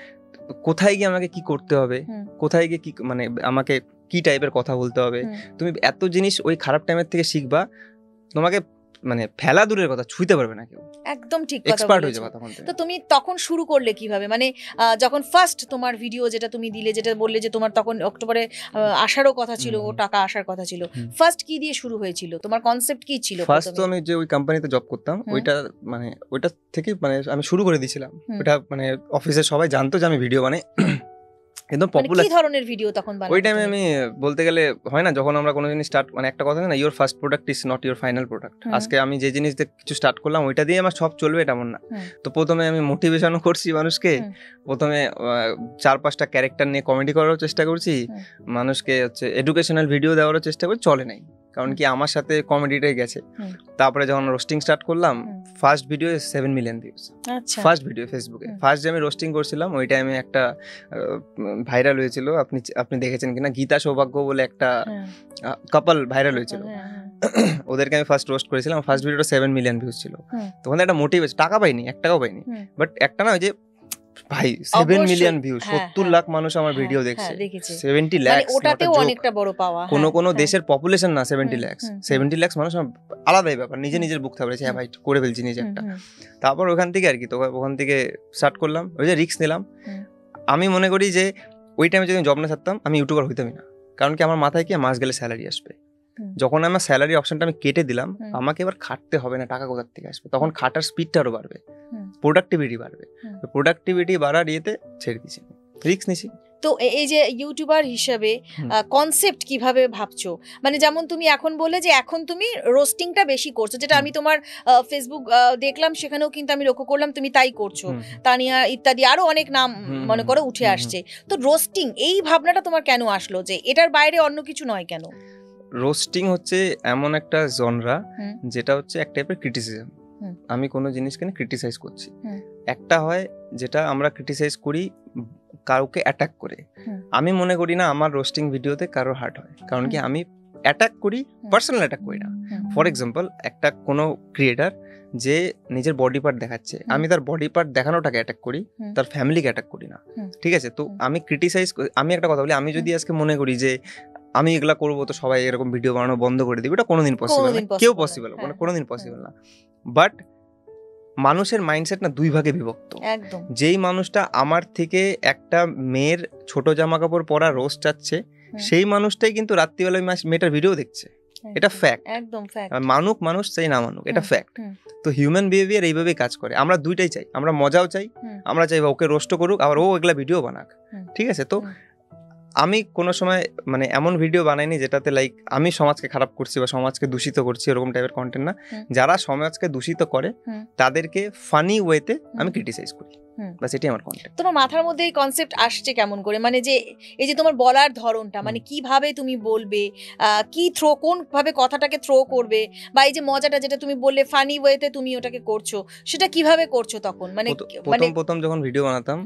কোথায় গিয়ে আমাকে কি করতে হবে, হুম। কোথায় গিয়ে কি মানে আমাকে কি টাইপের কথা বলতে হবে, হুম। তুমি এত জিনিস ওই খারাপ টাইমের থেকে শিখবা, তোমাকে মানে ফেলা দূরের কথা, ছুঁতে পারবে না কেউ, একদম ঠিক কথা এক্সপার্ট হয়ে বলেছো। যাবা তখন তুমি। তো তুমি তখন শুরু করলে কিভাবে, মানে যখন ফার্স্ট তোমার ভিডিও যেটা তুমি দিলে, যেটা বললে যে তোমার তখন অক্টোবরে আসারও কথা ছিল, ও টাকা আসার কথা ছিল, ফার্স্ট কি দিয়ে শুরু হয়েছিল, তোমার কনসেপ্ট কি ছিল? ফার্স্ট তো আমি যে ওই কোম্পানিতে জব করতাম, ওইটা থেকে মানে আমি শুরু করে দিয়েছিলাম। ওটা মানে অফিসে সবাই জানতো যে আমি ভিডিও বানাই, কিন্তু পপুলার। কি ধরনের ভিডিও তখন বানাতে? ওই টাইমে আমি বলতে গেলে হয় না, যখন আমরা কোনো জিনিস স্টার্ট, মানে একটা কথা না, your first product is not your final product. আজকে আমি যে জিনিস দিয়ে কিছু স্টার্ট করলাম, ওইটা দিয়ে আমার সব চলবে এটা এমন না। তো প্রথমে আমি মোটিভেশনও করছি মানুষকে, প্রথমে 4-5টা ক্যারেক্টার নিয়ে কমেডি করারও চেষ্টা করছি, মানুষকে হচ্ছে এডুকেশনাল ভিডিও দেওয়ারও চেষ্টা করছি, চলে নাই, কারণ কি আমার সাথে কমেডিটাই গেছে। তারপরে যখন রোস্টিং স্টার্ট করলাম, first video 7 million views, first video ফেসবুকে। ফার্স্ট যে আমি রোস্টিং করছিলাম, ওই টাইমে একটা ভাইরাল হয়েছিল, আপনি দেখেছেন কিনা, গীতা সৌভাগ্য বলে একটা কাপল ভাইরাল হয়েছিল, ওদেরকে আমি ফার্স্ট রোস্ট করেছিলাম। ফার্স্ট ভিডিওটা 7 মিলিয়ন ভিউজ ছিল। তখন একটা মোটিভেশন, টাকা পাইনি, 1 টাকাও পাইনি, বাট একটা না, ওই যে ভাই 7 মিলিয়ন ভিউজ, 70 লাখ মানুষ আমার ভিডিও দেখছে, 70 লাখ, ওটাতেও অনেকটা বড় পাওয়া। কোন দেশের পপুলেশন না 70 লাখ, 70 লাখ মানুষ আলাদাই ব্যাপার, নিজের বুক থাকবে, হ্যাঁ ভাই করে ফেলছি নিজে একটা। তারপর ওখান থেকে আর কি, তো ওখান থেকে স্টার্ট করলাম, ওই যে রিস্ক নিলাম। আমি মনে করি যে ওই টাইমে যদি জব না ছাড়তাম, আমি ইউটিউবার হইতামই না, কারণ কি আমার মাথায় কি মাস গেলে স্যালারি আসবে, যখন আমার স্যালারি অপশনটা আমি কেটে দিলাম, আমাকে এবার খাটতে হবে না, টাকা কোথা থেকে আসবে, তখন খাটার স্পিডটা আরো বাড়বে, প্রোডাক্টিভিটি বাড়বে। প্রোডাক্টিভিটি বাড়ার ইয়েতে ছেড়ে দিয়েছি, রিস্ক নিছি। তো এই যে ইউটিউবার হিসেবে কনসেপ্ট কিভাবে ভাবছো, মানে যেমন তুমি এখন বললে যে এখন তুমি রোস্টিংটা বেশি করছো, যেটা আমি তোমার ফেসবুক দেখলাম, সেখানেও কিন্তু আমি লক্ষ্য করলাম তুমি তাই করছো, তানিয়া ইত্যাদি আরো অনেক নাম মনে করো উঠে আসছে। তো রোস্টিং এই ভাবনাটা তোমার কেন আসলো যে এটার বাইরে অন্য কিছু নয় কেন? রোস্টিং হচ্ছে এমন একটা জনরা যেটা হচ্ছে এক টাইপের ক্রিটিসিজম। আমি কোনো জিনিসকে ক্রিটিসাইজ করছি। একটা হয় যেটা আমরা ক্রিটিসাইজ করি কাউকে অ্যাটাক করে। আমি মনে করি না আমার রোস্টিং ভিডিওতে কারোর হার্ট হয়, কারণ কি আমি অ্যাটাক করি, পার্সোনাল অ্যাটাক করি না। ফর এক্সাম্পল, একটা কোনো ক্রিয়েটার যে নিজের বডি পার্ট দেখাচ্ছে, আমি তার বডি পার্ট দেখানোটাকে অ্যাটাক করি, তার ফ্যামিলিকে অ্যাটাক করি না, ঠিক আছে? তো আমি ক্রিটিসাইজ, আমি একটা কথা বলি, আমি যদি আজকে মনে করি যে আমি এগুলা করবো তো সবাই এরকম ভিডিও বানানো বন্ধ করে দিবে, এটা কোনোদিন পসিবল না, কেউ পসিবল মানে কোনোদিন পসিবল না। বাট মানুষের মাইন্ডসেট না দুই ভাগে বিভক্ত। একদম। যেই মানুষটা আমার থেকে একটা মেয়ের ছোট জামা কাপড় পরা রোস্ট চাচ্ছে, সেই মানুষটাই কিন্তু রাত্রিবেলা ওই মেয়েটার ভিডিও দেখছে, এটা ফ্যাক্ট। একদম ফ্যাক্ট। মানুষ চাই না মানুক, এটা ফ্যাক্ট। তো হিউম্যান বিহেভিয়ার এইভাবেই কাজ করে। আমরা দুইটাই চাই, আমরা মজাও চাই, আমরা চাই ওকে রোস্ট করুক, আবার ও এগুলা ভিডিও বানাক, ঠিক আছে? তো আমি কোনো সময় মানে এমন ভিডিও বানাইনি যেটাতে লাইক আমি সমাজকে খারাপ করছি বা সমাজকে দূষিত করছি, এরকম টাইপের কন্টেন্ট না। যারা সমাজকে দূষিত করে তাদেরকে ফানি ওয়েতে আমি ক্রিটিসাইজ করি, বাস এটাই আমার কন্টেন্ট। তোমার মাথার মধ্যে এই কনসেপ্ট আসছে কেমন করে, মানে যে এই যে তোমার বলার ধরনটা, মানে কিভাবে তুমি বলবে, কি কোন ভাবে কথাটাকে থ্রো করবে, বা এই যে মজাটা যেটা তুমি বললে ফানি ওয়েতে তুমি ওটাকে করছো, সেটা কিভাবে করছো তখন? মানে প্রথম যখন ভিডিও বানাতাম,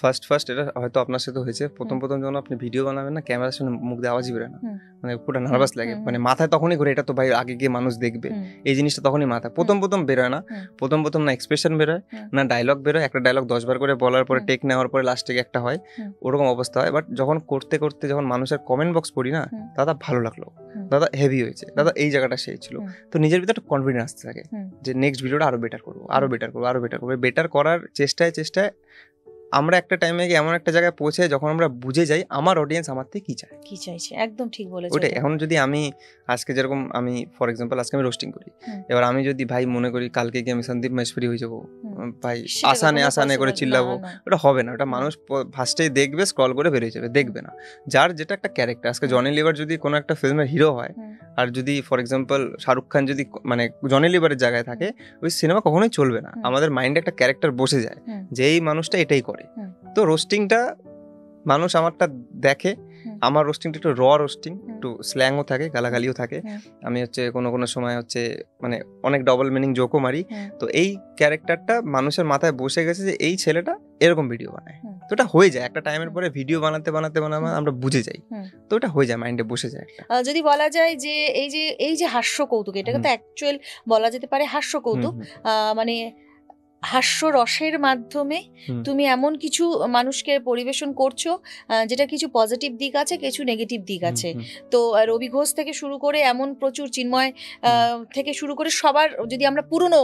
ফার্স্ট এটা হয়তো আপনার সাথে হয়েছে, প্রথম যখন আপনি ভিডিও বানাবেন না, ক্যামেরার সামনে মুখ দিয়ে আওয়াজই বেরোয় না, মানে পুরো নার্ভাস লাগে, মানে মাথায় তখনই ঘুরে এটা তো ভাই আগে গিয়ে মানুষ দেখবে, এই জিনিসটা তখনই মাথায় প্রথম বেরোয় না। প্রথম না এক্সপ্রেশন বেরোয়, না ডায়লগ বেরোয়, একটা ডায়লগ 10 বার করে বলার পরে টেক নেওয়ার পরে লাস্টে একটা হয়, ওরকম অবস্থা হয়। বাট যখন করতে যখন মানুষের কমেন্ট বক্স পড়ি না, দাদা ভালো লাগলো, দাদা হেভি হয়েছে, দাদা এই জায়গাটা সেই ছিল, তো নিজের ভিতরে একটা কনফিডেন্স আসতে থাকে যে নেক্সট ভিডিওটা আরো বেটার করবো, বেটার করার চেষ্টায় আমরা একটা টাইমে গিয়ে এমন একটা জায়গায় পৌঁছে যখন আমরা বুঝে যাই আমার অডিয়েন্স আমার থেকে কি চাইছে। একদম ঠিক বলেছো। ওটাই। এখন যদি আমি আজকে যেরকম আমি ফর এক্সাম্পল আজকে আমি রোস্টিং করি, এবার আমি যদি ভাই মনে করি কালকে গিয়ে আমি সন্দীপ মেশফরি হয়ে যাবো, ভাই আসানে করে চিল্লাবো, ওটা হবে না। ওটা মানুষ ফার্স্টেই দেখবে, স্ক্রল করে বেরিয়ে যাবে, দেখবে না। যার যেটা একটা ক্যারেক্টার, আজকে জনি লিভার যদি কোনো একটা ফিল্মের হিরো হয়, আর যদি ফর এক্সাম্পল শাহরুখ খান যদি মানে জনি লিভারের জায়গায় থাকে, ওই সিনেমা কখনোই চলবে না। আমাদের মাইন্ডে একটা ক্যারেক্টার বসে যায় যে এই মানুষটা এটাই করে। তো রোস্টিংটা মানুষ আমারটা দেখে, আমার রোস্টিংটা একটু রোস্টিং, একটু স্ল্যাংও থাকে, গালাগালিও থাকে। আমি হচ্ছে কোনো সময় হচ্ছে মানে অনেক ডবল মিনিং জোকও মারি। তো এই ক্যারেক্টারটা মানুষের মাথায় বসে গেছে যে এই ছেলেটা এরকম ভিডিও বানায়। তো এটা হয়ে যায় একটা টাইমের পরে, ভিডিও বানাতে আমরা বুঝে যাই, তো এটা হয়ে যায়, মাইন্ডে বসে যায়। যদি বলা যায় যে এই যে হাস্য কৌতুক, এটাকে তো অ্যাকচুয়াল বলা যেতে পারে হাস্য কৌতুক, মানে হাস্যরসের মাধ্যমে তুমি এমন কিছু মানুষকে পরিবেশন করছো যেটা কিছু পজিটিভ দিক আছে, কিছু নেগেটিভ দিক আছে। তো রবি ঘোষ থেকে শুরু করে এমন প্রচুর, চিন্ময় থেকে শুরু করে সবার, যদি আমরা পুরনো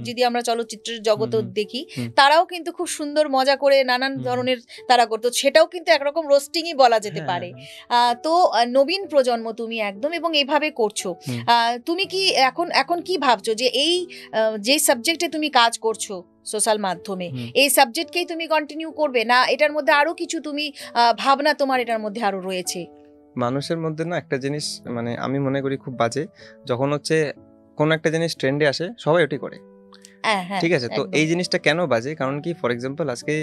যদি আমরা চলচ্চিত্রের জগৎ দেখি, তারাও কিন্তু খুব সুন্দর মজা করে নানান ধরনের তারা করতো, সেটাও কিন্তু একরকম রোস্টিংই বলা যেতে পারে। তো নবীন প্রজন্ম তুমি একদম, এবং এইভাবে করছো। তুমি কি এখন কি ভাবছো যে এই যে সাবজেক্টে তুমি কাজ করছো সোশ্যাল মাধ্যমে, এই সাবজেক্টকেই তুমি কন্টিনিউ করবে, না এটার মধ্যে আরো কিছু তুমি ভাবনা তোমার এটার মধ্যে আরো রয়েছে? মানুষের মধ্যে না একটা জিনিস মানে আমি মনে করি খুব বাজে, যখন হচ্ছে কোনো একটা জিনিস ট্রেন্ডে আসে সবাই ওটি করে, ঠিক আছে? তো এই জিনিসটা কেন বাজে, কারণ কি ফর এক্সাম্পল আজকে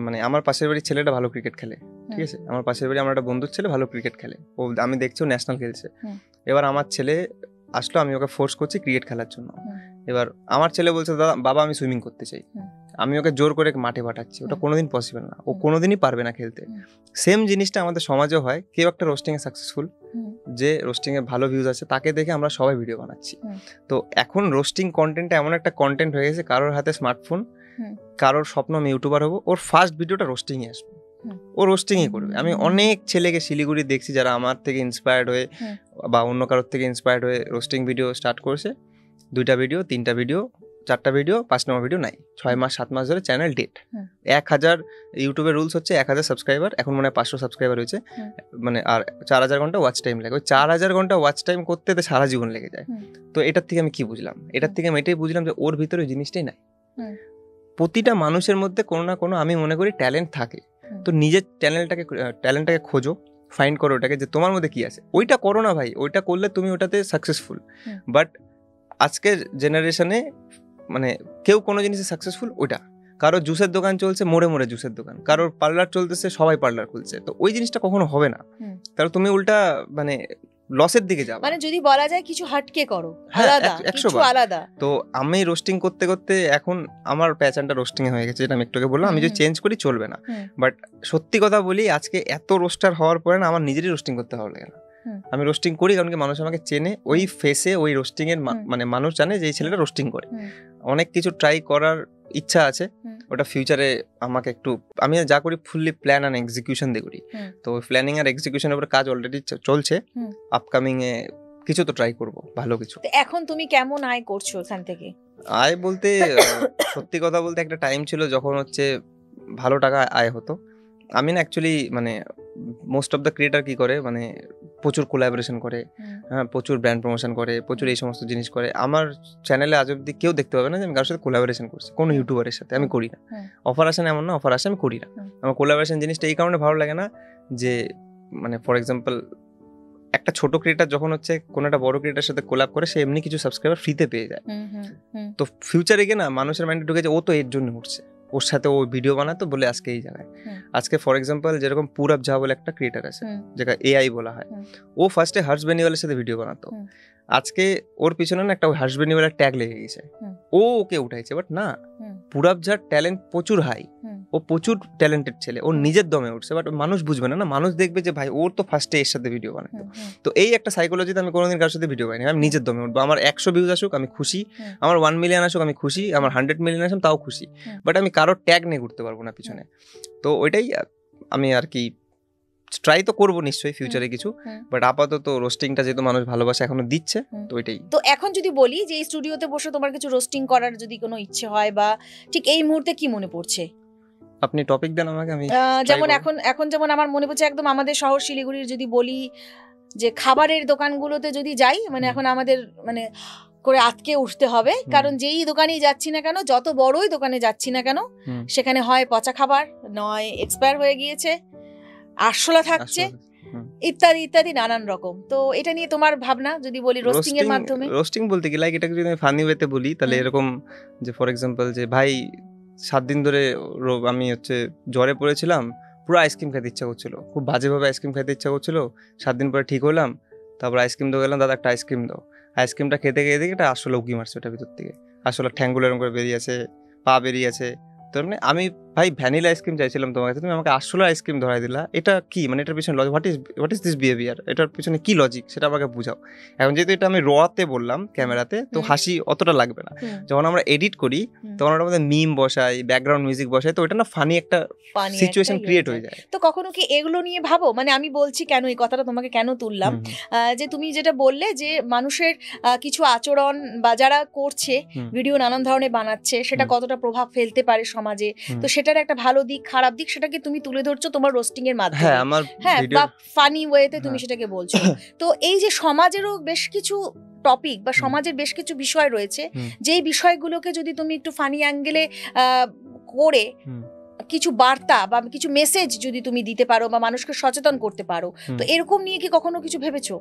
মানে আমার পাশের বাড়ির ছেলেটা ভালো ক্রিকেট খেলে, ঠিক আছে? আমার পাশের বাড়ি আমার একটা বন্ধুর ছেলে ভালো ক্রিকেট খেলে, ও আমি দেখছি ও ন্যাশনাল খেলছে। এবার আমার ছেলে আসলো, আমি ওকে ফোর্স করছি ক্রিকেট খেলার জন্য। এবার আমার ছেলে বলছে দাদা বাবা আমি সুইমিং করতে চাই, আমি ওকে জোর করে মাঠে পাঠাচ্ছি, ওটা কোনোদিন পসিবল না, ও কোনোদিনই পারবে না খেলতে। সেম জিনিসটা আমাদের সমাজেও হয়, কেউ একটা রোস্টিং এ সাকসেসফুল, যে রোস্টিং এ ভালো ভিউজ আছে, তাকে দেখে আমরা সবাই ভিডিও বানাচ্ছি। তো এখন রোস্টিং কন্টেন্টটা এমন একটা কন্টেন্ট হয়ে গেছে, কারোর হাতে স্মার্টফোন, কারোর স্বপ্ন আমি ইউটিউবার হবো, ওর ফার্স্ট ভিডিওটা রোস্টিংয়ে আসবে, ও রোস্টিংই করবে। আমি অনেক ছেলেকে শিলিগুড়ি দেখছি যারা আমার থেকে ইন্সপায়ার্ড হয়ে বা অন্য কারোর থেকে ইন্সপায়ার্ড হয়ে রোস্টিং ভিডিও স্টার্ট করেছে, 2টা ভিডিও 3টা ভিডিও 4টা ভিডিও 5 নম্বর ভিডিও নাই, 6 মাস 7 মাস ধরে চ্যানেল ডেট। 1000 ইউটিউবের রুলস হচ্ছে 1000 সাবস্ক্রাইবার, এখন মনে হয় 500 সাবস্ক্রাইবার হয়েছে, মানে আর 4000 ঘন্টা ওয়াচ টাইম লাগে। ওই 4000 ঘন্টা ওয়াচ টাইম করতে তো সারা জীবন লেগে যায়। তো এটার থেকে আমি কি বুঝলাম, এটার থেকে আমি এটাই বুঝলাম যে ওর ভিতরে ওই জিনিসটাই নাই। প্রতিটা মানুষের মধ্যে কোনো না কোনো আমি মনে করি ট্যালেন্ট থাকে। তো নিজের ট্যালেন্টটাকে খোঁজো, ফাইন্ড করো ওটাকে, যে তোমার মধ্যে কি আছে, ওইটা করো না ভাই, ওইটা করলে তুমি ওটাতে সাকসেসফুল। বাট আজকের জেনারেশনে মানে কেউ কোনো জিনিসে সাকসেসফুল, ওইটা কারো জুসের দোকান চলছে, মোড়ে মোড়ে জুসের দোকান, কারোর পার্লার চলতেছে, সবাই পার্লার খুলছে, তো ওই জিনিসটা কখনো হবে না। তাহলে তুমি উল্টা মানে লসের দিকে যাবে। মানে যদি বলা যায় কিছু হাটকে করো, আলাদা কিছু আলাদা। তো আমি রোস্টিং করতে করতে এখন আমার প্যাশনটা রোস্টিং এ হয়ে গেছে, যেটা আমি একটু আগে বললাম। আমি যদি চেঞ্জ করি চলবে না, বাট সত্যি কথা বলি আজকে এত রোস্টার হওয়ার পরে না আমার নিজেরই রোস্টিং করতে ভালো লাগে না। আমি রোস্টিং করি কারণ কি মানুষ আমাকে চেনে, ওই ফেসে ওই রোস্টিং এর মানে মানুষ জানে যে এই ছেলেটা রোস্টিং করে। অনেক কিছু ট্রাই করার ইচ্ছা আছে, ওটা ফিউচারে আমাকে একটু, আমি যা করি ফুললি প্ল্যান আর এক্সিকিউশন দিয়ে করি। তো প্ল্যানিং আর এক্সিকিউশনের উপরে কাজ অলরেডি চলছে, আপকামিং এ কিছু তো ট্রাই করব, ভালো কিছু। এখন তুমি কেমন আয় করছো এখান থেকে? আয় বলতে সত্যি কথা বলতে একটা টাইম ছিল যখন হচ্ছে ভালো টাকা আয় হতো। আমি না অ্যাকচুয়ালি মানে মোস্ট অফ দ্য ক্রিয়েটার কি করে, মানে প্রচুর কোলাবোরেশন করে, হ্যাঁ প্রচুর ব্র্যান্ড প্রমোশন করে, প্রচুর এই সমস্ত জিনিস করে। আমার চ্যানেলে আজ অব্দি কেউ দেখতে পাবে না যে আমি কারোর সাথে কোলাবোরেশন করছি, কোনো ইউটিউবারের সাথে আমি করি না। অফার আসে না এমন না, অফার আসে আমি করি না। আমার কোলাবোরেশন জিনিসটা এই কারণে ভালো লাগে না যে মানে ফর এক্সাম্পল একটা ছোট ক্রিয়েটার যখন হচ্ছে কোনো একটা বড় ক্রিয়েটারের সাথে কোলাব করে, সে এমনি কিছু সাবস্ক্রাইবার ফ্রিতে পেয়ে যায়। তো ফিউচারে গিয়ে না মানুষের মাইন্ডে ঢুকে যায় ও তো এর জন্য উঠছে, ওর সাথে ও ভিডিও বানাতো বলে আজকে এই জায়গায়। আজকে ফর এক্সাম্পল যেরকম পুরব ঝা বলে একটা ক্রিয়েটার আছে, যেটা এআই বলা হয়, ও ফার্স্টে হার্স বেনিওয়ালের সাথে ভিডিও বানাতো। আজকে ওর পিছনে না একটা হার্স বেনিওয়ালের ট্যাগ লেগে গেছে, ও ওকে উঠাইছে। বাট না, পুরব ঝার ট্যালেন্ট প্রচুর হাই, ও প্রচুর ট্যালেন্টেড ছেলে, ও নিজের দমে উঠছে। বাট মানুষ বুঝবে না, মানুষ দেখবে যে ভাই ওর তো ফার্স্টে এর সাথে ভিডিও বানাতো। তো এই একটা সাইকোলজিতে আমি কোনোদিন কারোর সাথে ভিডিও বানাই, আমি নিজের দমে উঠবো। আমার 100 ভিউজ আসুক আমি খুশি, আমার 1 মিলিয়ন আসুক আমি খুশি, আমার 100 মিলিয়ন আসুক তাও খুশি। বাট আমি কারোর ট্যাগ নিয়ে ঘুরতে পারবো না পিছনে। তো ওইটাই আমি আর কি ট্রাই তো করবো নিশ্চয়ই ফিউচারে কিছু, বাট আপাতত রোস্টিংটা যেহেতু মানুষ ভালোবাসা এখনো দিচ্ছে, তো ওইটাই। তো এখন যদি বলি যে এই স্টুডিওতে বসে তোমার কিছু রোস্টিং করার যদি কোনো ইচ্ছে হয়, বা ঠিক এই মুহূর্তে কি মনে পড়ছে? আপনি টপিক দেন আমাকে, আমি যেমন এখন যেমন আমার মনে পড়ছে একদম আমাদের শহর শিলিগুড়ির যদি বলি যে খাবারের দোকানগুলোতে যদি যাই, মানে এখন আমাদের মানে করে আটকে উঠতে হবে, কারণ যেই দোকানেই যাচ্ছি না কেন, যত বড়ই দোকানে যাচ্ছি না কেন, সেখানে হয় পচা খাবার, নয় এক্সপায়ার হয়ে গিয়েছে, আরশোলা থাকছে, ইত্যাদি ইত্যাদি নানান রকম। তো এটা নিয়ে তোমার ভাবনা যদি বলি রোস্টিং এর মাধ্যমে? রোস্টিং বলতে কি, লাইক এটাকে যদি আমি ফানি ওয়েতে বলি তাহলে এরকম যে ফর এক্সাম্পল যে ভাই 7 দিন ধরে আমি হচ্ছে জ্বরে পড়েছিলাম, পুরো আইসক্রিম খেতে ইচ্ছা করছিল, খুব বাজেভাবে আইসক্রিম খেতে ইচ্ছা করছিল। 7 দিন পরে ঠিক হলাম, তারপর আইসক্রিম দিয়ে গেলাম, দাদা একটা আইসক্রিম দাও। আইসক্রিমটা খেতে গিয়ে দেখি এটা আসলে উকি মারছে ওটা ভিতর থেকে, আসলে ঠ্যাঙ্গুলো এরকম করে বেরিয়েছে, পা বেরিয়েছে। তো মানে আমি ভাই ভ্যানিলা আইসক্রিম চাইছিলাম তোমার কাছে, তুমি আমাকে আসলে আইসক্রিম ধরাই দিলা, এটা কি মানে এটার পিছনে logic, what is this behaviour, এটার পিছনে কি লজিক সেটা আমাকে বুঝাও। এখন যেহেতু এটা আমি রতে বললাম ক্যামেরাতে, তো হাসি অতটা লাগবে না। যখন আমরা এডিট করি তখন ওটার মধ্যে মিম বসাই, ব্যাকগ্রাউন্ড মিউজিক বসাই, তো ওটা না ফানি একটা সিচুয়েশন ক্রিয়েট হয়ে যায়। তো কখনো কি এগুলো নিয়ে ভাবো? মানে আমি বলছি কেন এই কথাটা তোমাকে কেন তুললাম, যে তুমি যেটা বললে যে মানুষের কিছু আচরণ বা যারা করছে ভিডিও নানান ধরনের বানাচ্ছে, সেটা কতটা প্রভাব ফেলতে পারে সমাজে, তো সেটার একটা ভালো দিক খারাপ দিক সেটাকে তুমি তুলে ধরছো তোমার রোস্টিং এর মাধ্যমে, হ্যাঁ, বা ফানি ওয়েতে তুমি সেটাকে বলছো। তো এই যে সমাজেরও বেশ কিছু টপিক বা সমাজের বেশ কিছু বিষয় রয়েছে, যেই বিষয়গুলোকে যদি তুমি একটু ফানি অ্যাঙ্গেলে করে কিছু বার্তা বা কিছু মেসেজ যদি তুমি দিতে পারো বা মানুষকে সচেতন করতে পারো, তো এরকম নিয়ে কি কখনো কিছু ভেবেছো?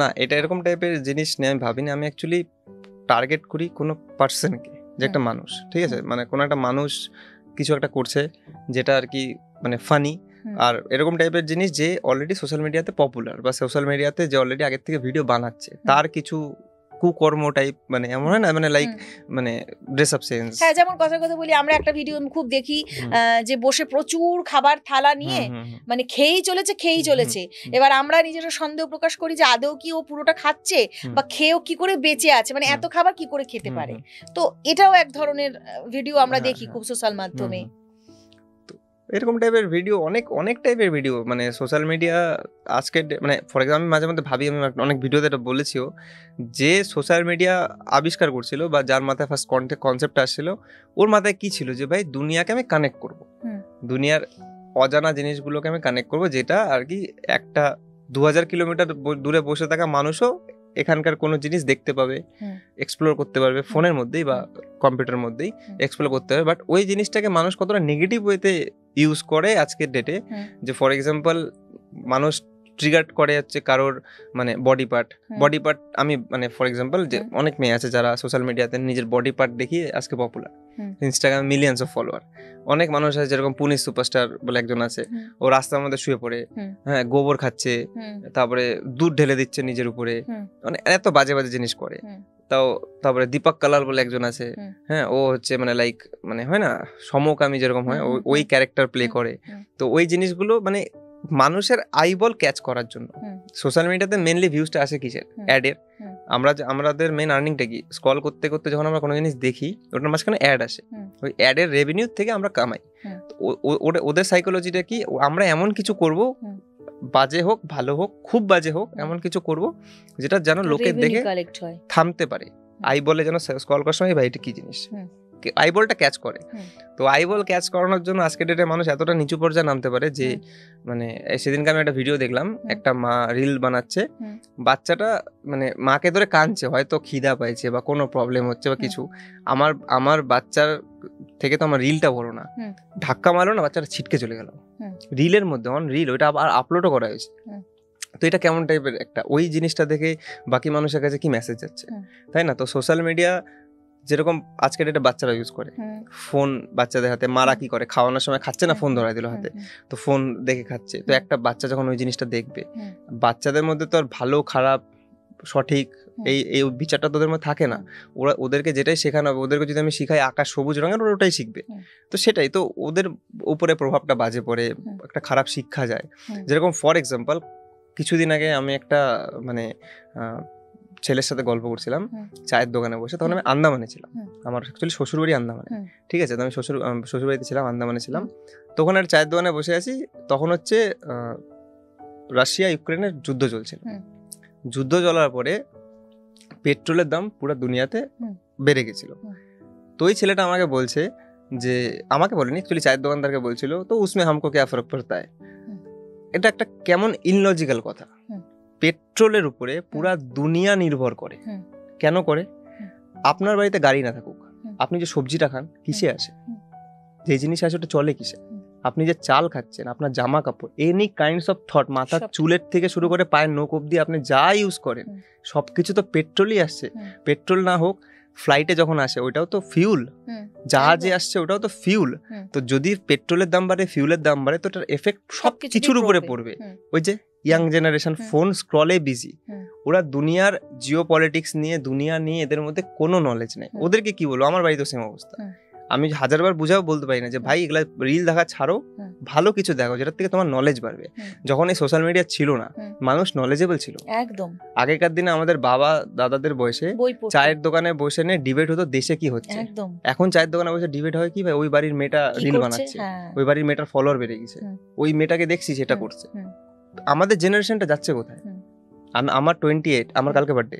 না, এটা এরকম টাইপের জিনিস নিয়ে আমি ভাবিনি। আমি অ্যাকচুয়ালি টার্গেট করি কোনো পার্সনকে, যে একটা মানুষ, ঠিক আছে, মানে কোনো একটা মানুষ কিছু একটা করছে যেটা আর কি মানে ফানি, আর এরকম টাইপের জিনিস যে অলরেডি সোশ্যাল মিডিয়াতে পপুলার, বা সোশ্যাল মিডিয়াতে যে অলরেডি আগের থেকে ভিডিও বানাচ্ছে, তার কিছু কুকর্ম টাইপ, মানে এমন হয় না, মানে লাইক মানে ড্রেস আপ সেন্স। হ্যাঁ, যেমন কথা বলি, আমরা একটা ভিডিও খুব দেখি যে বসে প্রচুর খাবার থালা নিয়ে মানে খেয়েই চলেছে। এবার আমরা নিজেরা সন্দেহ প্রকাশ করি যে আদৌ কি ও পুরোটা খাচ্ছে, বা খেয়েও কি করে বেঁচে আছে, মানে এত খাবার কি করে খেতে পারে। তো এটাও এক ধরনের ভিডিও আমরা দেখি খুব সোশ্যাল মাধ্যমে। এরকম টাইপের ভিডিও অনেক টাইপের ভিডিও, মানে সোশ্যাল মিডিয়া আজকে মানে ফর এক্সাম্পল আমি মাঝে মধ্যে ভাবি, আমি অনেক ভিডিওতে এটা বলেছিও, যে সোশ্যাল মিডিয়া আবিষ্কার করছিল বা যার মাথায় ফার্স্ট কনসেপ্ট আসছিল, ওর মাথায় কি ছিল যে ভাই দুনিয়াকে আমি কানেক্ট করব, দুনিয়ার অজানা জিনিসগুলোকে আমি কানেক্ট করব, যেটা আর কি একটা 2000 কিলোমিটার দূরে বসে থাকা মানুষও এখানকার কোনো জিনিস দেখতে পাবে, এক্সপ্লোর করতে পারবে ফোনের মধ্যেই বা কম্পিউটারের মধ্যেই এক্সপ্লোর করতে পারবে। বাট ওই জিনিসটাকে মানুষ কতটা নেগেটিভ ওয়েতে ইউজ করে আজকের ডেটে, যে ফর এক্সাম্পল মানুষ ট্রিগার করে হচ্ছে কারোর মানে বডি পার্ট আমি মানে ফর এক্সাম্পল যে অনেক মেয়ে আছে যারা সোশ্যাল মিডিয়াতে নিজের বডি পার্ট দেখিয়ে আজকে পপুলার, ইনস্টাগ্রামে মিলিয়ন্স অফ ফলোয়ার। অনেক মানুষ আছে যেরকম পুনিশ সুপারস্টার বলে একজন আছে, ও রাস্তার মধ্যে শুয়ে পড়ে হ্যাঁ গোবর খাচ্ছে, তারপরে দুধ ঢেলে দিচ্ছে নিজের উপরে, মানে এত বাজে বাজে জিনিস করে। তারপরে দীপক কালার বলে একজন আছে, হ্যাঁ ও হচ্ছে মানে লাইক মানে হয় না সমকামী যেরকম হয় ওই ক্যারেক্টার প্লে করে। তো ওই জিনিসগুলো মানে মানুষের আইবল ক্যাচ করার জন্য সোশ্যাল মিডিয়াতে মেনলি ভিউজটা আসে কিসের? অ্যাডের। আমাদের মেন আর্নিংটা কি? স্ক্রল করতে করতে যখন আমরা কোনো জিনিস দেখি ওটার মাঝখানে অ্যাড আসে, ওই অ্যাডের রেভিনিউ থেকে আমরা কামাই। ওদের সাইকোলজিটা কি? আমরা এমন কিছু করব, বাজে হোক ভালো হোক খুব বাজে হোক, এমন কিছু করব যেটা যেন লোকে দেখে থামতে পারে, আইবলে যেন স্ক্রল করার সময় ভাই এটা কি জিনিস, আইবলটা ক্যাচ করে। তো আইবল ক্যাচ করানোর জন্য আজকে ডেটে মানুষ এতটা নিচু পর্যায়ে নামতে পারে যে মানে সেদিনকে আমি একটা ভিডিও দেখলাম, একটা মা রিল বানাচ্ছে, বাচ্চাটা মানে মাকে ধরে কাঁদছে, হয়তো খিদা পাইছে বা কোনো প্রবলেম হচ্ছে বা কিছু। আমার বাচ্চার থেকে তো আমার রিলটা বড় না, ধাক্কা মারলো না, বাচ্চাটা ছিটকে চলে গেল রিলের মধ্যে, অন রিল, ওইটা আবার আপলোডও করা হয়েছে। তো এটা কেমন টাইপের একটা, ওই জিনিসটা দেখে বাকি মানুষের কাছে কি মেসেজ যাচ্ছে, তাই না? তো সোশ্যাল মিডিয়া যেরকম আজকের ডেটে বাচ্চারা ইউজ করে, ফোন বাচ্চাদের হাতে, মারা কি করে খাওয়ানোর সময় খাচ্ছে না, ফোন ধরাই দিল হাতে, তো ফোন দেখে খাচ্ছে। তো একটা বাচ্চা যখন ওই জিনিসটা দেখবে, বাচ্চাদের মধ্যে তো আর ভালো খারাপ সঠিক এই বিচারটা তোদের মধ্যে থাকে না, ওদেরকে যেটাই শেখানো হবে, ওদেরকে যদি আমি শিখাই আকাশ সবুজ রঙের, ওরা ওটাই শিখবে। তো সেটাই তো ওদের উপরে প্রভাবটা বাজে পড়ে, একটা খারাপ শিক্ষা যায়। যেরকম ফর এক্সাম্পল কিছুদিন আগে আমি একটা মানে ছেলের সাথে গল্প করছিলাম চায়ের দোকানে বসে, তখন আমি আন্দামানে ছিলাম, আমার অ্যাকচুয়ালি শ্বশুরবাড়ি আন্দামানে, ঠিক আছে? তো আমি শ্বশুরবাড়িতে ছিলাম, আন্দামানে ছিলাম। তখন আর চায়ের দোকানে বসে আছি, তখন হচ্ছে রাশিয়া ইউক্রেনের যুদ্ধ চলছিল। যুদ্ধ চলার পরে পেট্রোলের দাম পুরো দুনিয়াতে বেড়ে গেছিল। তো ওই ছেলেটা আমাকে বলছে যে, আমাকে বলেনি অ্যাকচুয়ালি, চায়ের দোকানদারকে বলছিল, তো উসমে হামকো ক্যা ফরক পড়তা হ্যায়। এটা একটা কেমন ইনলজিক্যাল কথা। পেট্রোলের উপরে পুরা দুনিয়া নির্ভর করে। কেন করে? আপনার বাড়িতে গাড়ি না থাকুক, আপনি যে সবজিটা খান কিসে আসে? যে জিনিস আসে ওটা চলে কিসে? আপনি যে চাল খাচ্ছেন, আপনার জামা কাপড়, এনি কাইন্ডস অফ থট, মাথার চুলের থেকে শুরু করে পায়ের নখ অব্দি আপনি যা ইউজ করেন সবকিছু তো পেট্রোলই আসছে। পেট্রোল না হোক, ফ্লাইটে যখন আসে ওইটাও তো ফিউল, জাহাজে আসছে ওটাও তো ফিউল। তো যদি পেট্রোলের দাম বাড়ে, ফিউলের দাম বাড়ে, তো এটার এফেক্ট সব কিছুর উপরে পড়বে। ওই যে ইয়াং জেনারেশন ফোন স্ক্রলে বিজি, ওরা দুনিয়ার জিও পলিটিক্স নিয়ে, দুনিয়া নিয়ে এদের মধ্যে কোনো নলেজ নেই। ওদেরকে কি বলবো? আমার বাড়িতে সেম অবস্থা। আমি হাজারবার বুঝাও বলতে পারি না যে ভাই এগুলা রিল দেখা ছাড়ো, ভালো কিছু দেখো যেটার থেকে তোমার নলেজ বাড়বে। যখন এই সোশ্যাল মিডিয়া ছিল না, মানুষ নলেজেবল ছিল একদম। আগেকার দিনে আমাদের বাবা দাদাদের বয়সে চায়ের দোকানে বসে নিয়ে ডিবেট হতো দেশে কি হচ্ছে। এখন চায়ের দোকানে বসে ডিবেট হয় কি ভাই, ওই বাড়ির মেয়েটা রিল বানাচ্ছে, ওই বাড়ির মেয়েটার ফলোয়ার বেড়ে গেছে, ওই মেয়েটাকে দেখছি সেটা করছে। আমাদের জেনারেশনটা যাচ্ছে কোথায়? আমার 28, আমার কালকে বার্থডে,